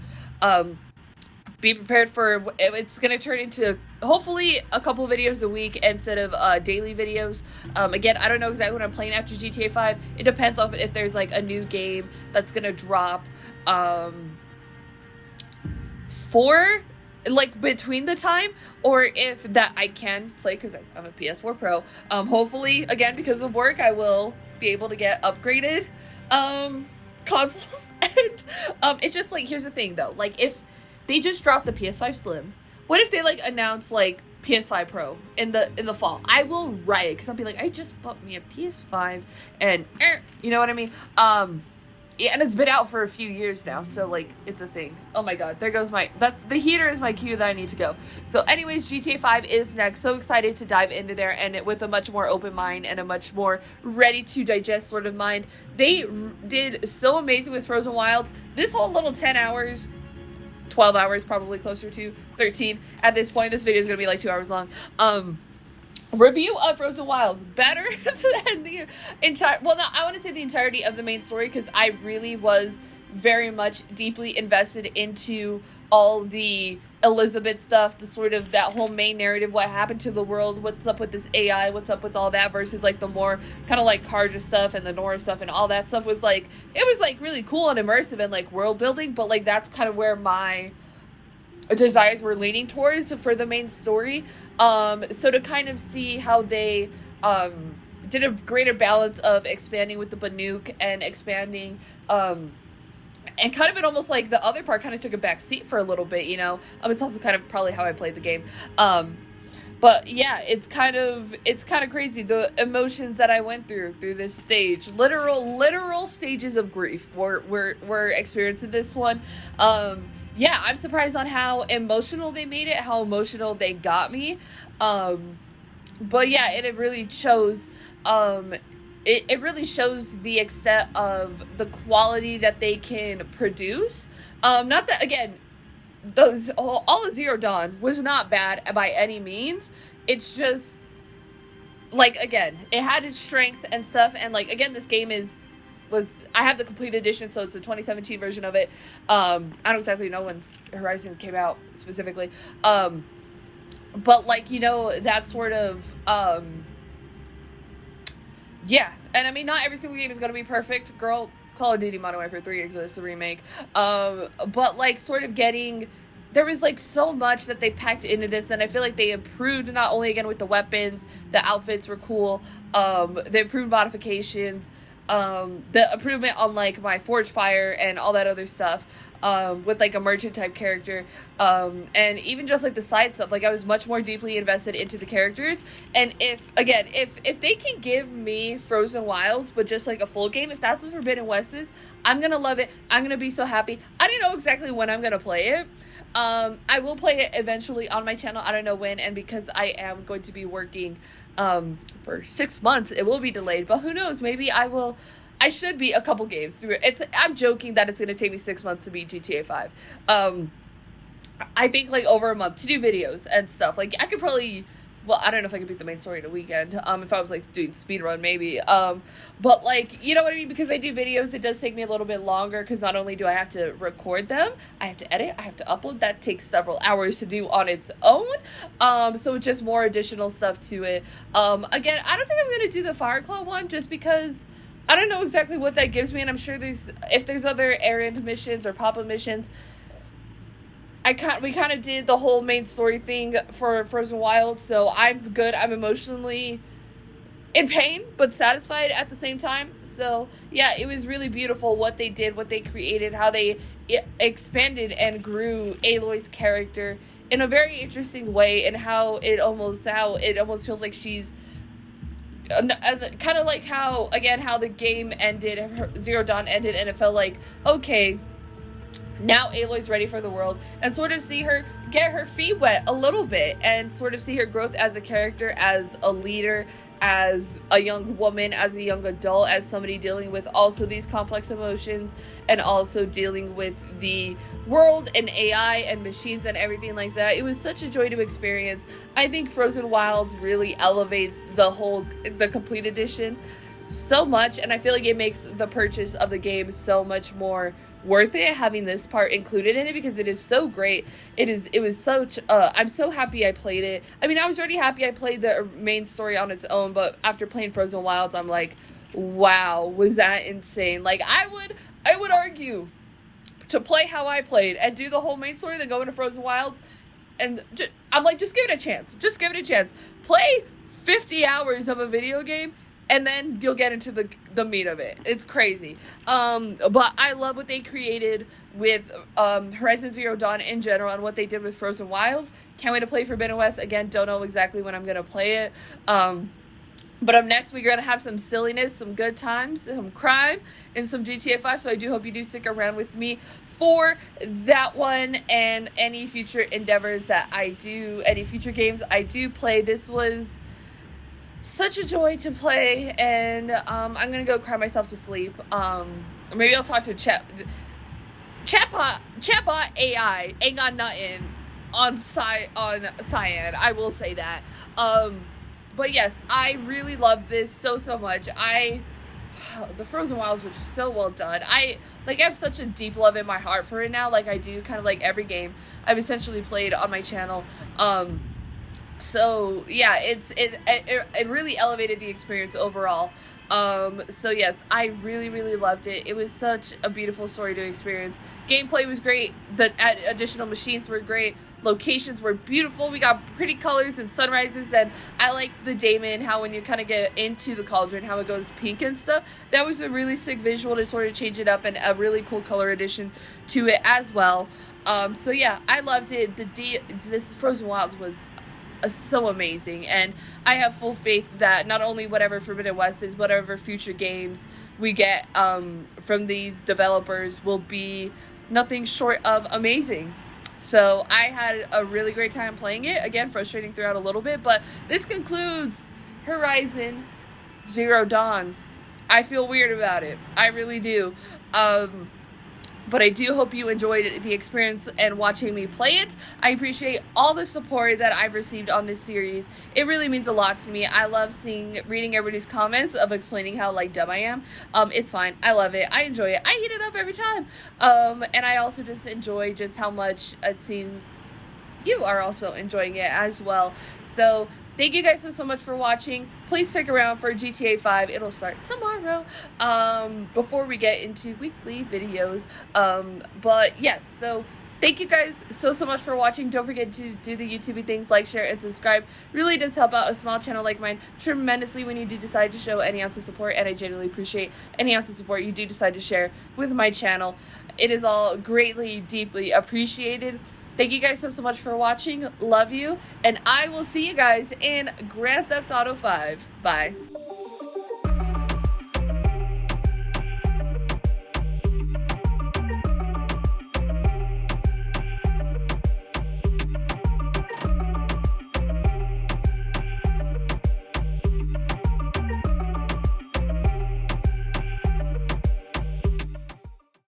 be prepared for it's gonna turn into hopefully a couple videos a week instead of daily videos. Again, I don't know exactly what I'm playing after GTA 5. It depends on if there's like a new game that's gonna drop. For like between the time, or if that I can play because I'm a PS4 Pro. Hopefully, again, because of work, I will be able to get upgraded consoles. And it's just like, here's the thing though, like if they just dropped the PS5 Slim, what if they like announce like PS5 Pro in the fall? I will riot, because I'll be like, I just bought me a PS5 and you know what I mean? Yeah, and it's been out for a few years now, so like it's a thing. Oh my god, there goes the heater is my cue that I need to go. So anyways, GTA 5 is next. So excited to dive into there, and with a much more open mind and a much more ready to digest sort of mind. They did so amazing with Frozen Wilds. This whole little 10 hours, 12 hours, probably closer to 13 at this point. This video is gonna be like 2 hours long. Review of Frozen Wilds better than the entire, well, no, I want to say the entirety of the main story, because I really was very much deeply invested into all the Elizabeth stuff, the sort of that whole main narrative, what happened to the world, what's up with this AI, what's up with all that, versus like the more kind of like Karja stuff and the Nora stuff and all that stuff was like, it was like really cool and immersive and like world building, but like that's kind of where my desires were leaning towards for the main story. So to kind of see how they did a greater balance of expanding with the Banuk and expanding and kind of it almost like the other part kind of took a back seat for a little bit, you know. It's also kind of probably how I played the game. But yeah, it's kind of crazy the emotions that I went through this stage. Literal stages of grief were experiencing this one. Yeah, I'm surprised on how emotional they made it, how emotional they got me. But yeah, it really shows, it really shows the extent of the quality that they can produce. Not that, again, all of Zero Dawn was not bad by any means. It's just, like, again, it had its strengths and stuff, and, like, again, this game I have the complete edition, so it's a 2017 version of it. I don't exactly know when Horizon came out specifically. But like, you know, that sort of, yeah. And I mean, not every single game is going to be perfect. Girl, Call of Duty Modern Warfare 3 exists, a remake. But like sort of there was like so much that they packed into this, and I feel like they improved not only again with the weapons, the outfits were cool, they improved modifications, the improvement on like my Forge Fire and all that other stuff, with like a merchant type character, and even just like the side stuff, like I was much more deeply invested into the characters. And if they can give me Frozen Wilds but just like a full game, if that's what Forbidden West is, I'm gonna love it. I'm gonna be so happy. I don't know exactly when I'm gonna play it. I will play it eventually on my channel. I don't know when, and because I am going to be working for 6 months, it will be delayed, but who knows, maybe I should be a couple games through it. I'm joking that it's going to take me 6 months to beat GTA 5. I think like over a month to do videos and stuff. Like I could probably, well, I don't know if I could beat the main story in a weekend, if I was like doing speedrun maybe, but like, you know what I mean, because I do videos, it does take me a little bit longer, because not only do I have to record them, I have to edit, I have to upload, that takes several hours to do on its own, so it's just more additional stuff to it. Again, I don't think I'm going to do the Fireclaw one, just because I don't know exactly what that gives me, and I'm sure if there's other errand missions or pop-up missions. We kind of did the whole main story thing for Frozen Wild, so I'm good. I'm emotionally in pain, but satisfied at the same time. So, yeah, it was really beautiful what they did, what they created, how they expanded and grew Aloy's character in a very interesting way, and how it almost feels like she's kind of like how the game ended, Zero Dawn ended, and it felt like, okay, now Aloy's ready for the world, and sort of see her get her feet wet a little bit, and sort of see her growth as a character, as a leader, as a young woman, as a young adult, as somebody dealing with also these complex emotions, and also dealing with the world and AI and machines and everything like that. It was such a joy to experience. I think Frozen Wilds really elevates the complete edition so much, and I feel like it makes the purchase of the game so much more worth it, having this part included in it, because it is so great. It was such I'm so happy I played it. I mean, I was already happy I played the main story on its own, but after playing Frozen Wilds, I'm like, wow, was that insane. Like I would argue to play how I played and do the whole main story, then go into Frozen Wilds, and I'm like, just give it a chance. Just give it a chance. Play 50 hours of a video game, and then you'll get into the meat of it. It's crazy. But I love what they created with Horizon Zero Dawn in general, and what they did with Frozen Wilds. Can't wait to play Forbidden West. Again, don't know exactly when I'm going to play it. But up next, we're going to have some silliness, some good times, some crime, and some GTA 5. So I do hope you do stick around with me for that one and any future endeavors that I do, any future games I do play. This was such a joy to play, and I'm going to go cry myself to sleep. Maybe I'll talk to Chatbot AI. Ain't got nothing on Cyan. I will say that. But yes, I really love this so much. The Frozen Wilds was just so well done. I have such a deep love in my heart for it now, like I do kind of like every game I've essentially played on my channel. So yeah, it really elevated the experience overall. So yes, I really loved it. It was such a beautiful story to experience. Gameplay was great. The additional machines were great. Locations were beautiful. We got pretty colors and sunrises, and I like the daemon, how when you kind of get into the cauldron, how it goes pink and stuff. That was a really sick visual to sort of change it up, and a really cool color addition to it as well. So yeah, I loved it. This Frozen Wilds was so amazing, and I have full faith that not only whatever Forbidden West is, whatever future games we get from these developers will be nothing short of amazing. So I had a really great time playing it. Again, frustrating throughout a little bit, but this concludes Horizon Zero Dawn. I feel weird about it. I really do. But I do hope you enjoyed the experience and watching me play it. I appreciate all the support that I've received on this series. It really means a lot to me. I love reading everybody's comments of explaining how dumb I am. It's fine. I love it. I enjoy it. I eat it up every time. And I also just enjoy just how much it seems you are also enjoying it as well. So thank you guys so much for watching. Please stick around for GTA 5. It'll start tomorrow, before we get into weekly videos. But yes, so thank you guys so much for watching. Don't forget to do the YouTube things, like, share, and subscribe. Really does help out a small channel like mine tremendously when you do decide to show any ounce of support, and I genuinely appreciate any ounce of support you do decide to share with my channel. It is all greatly, deeply appreciated. Thank you guys so much for watching. Love you. And I will see you guys in Grand Theft Auto 5. Bye.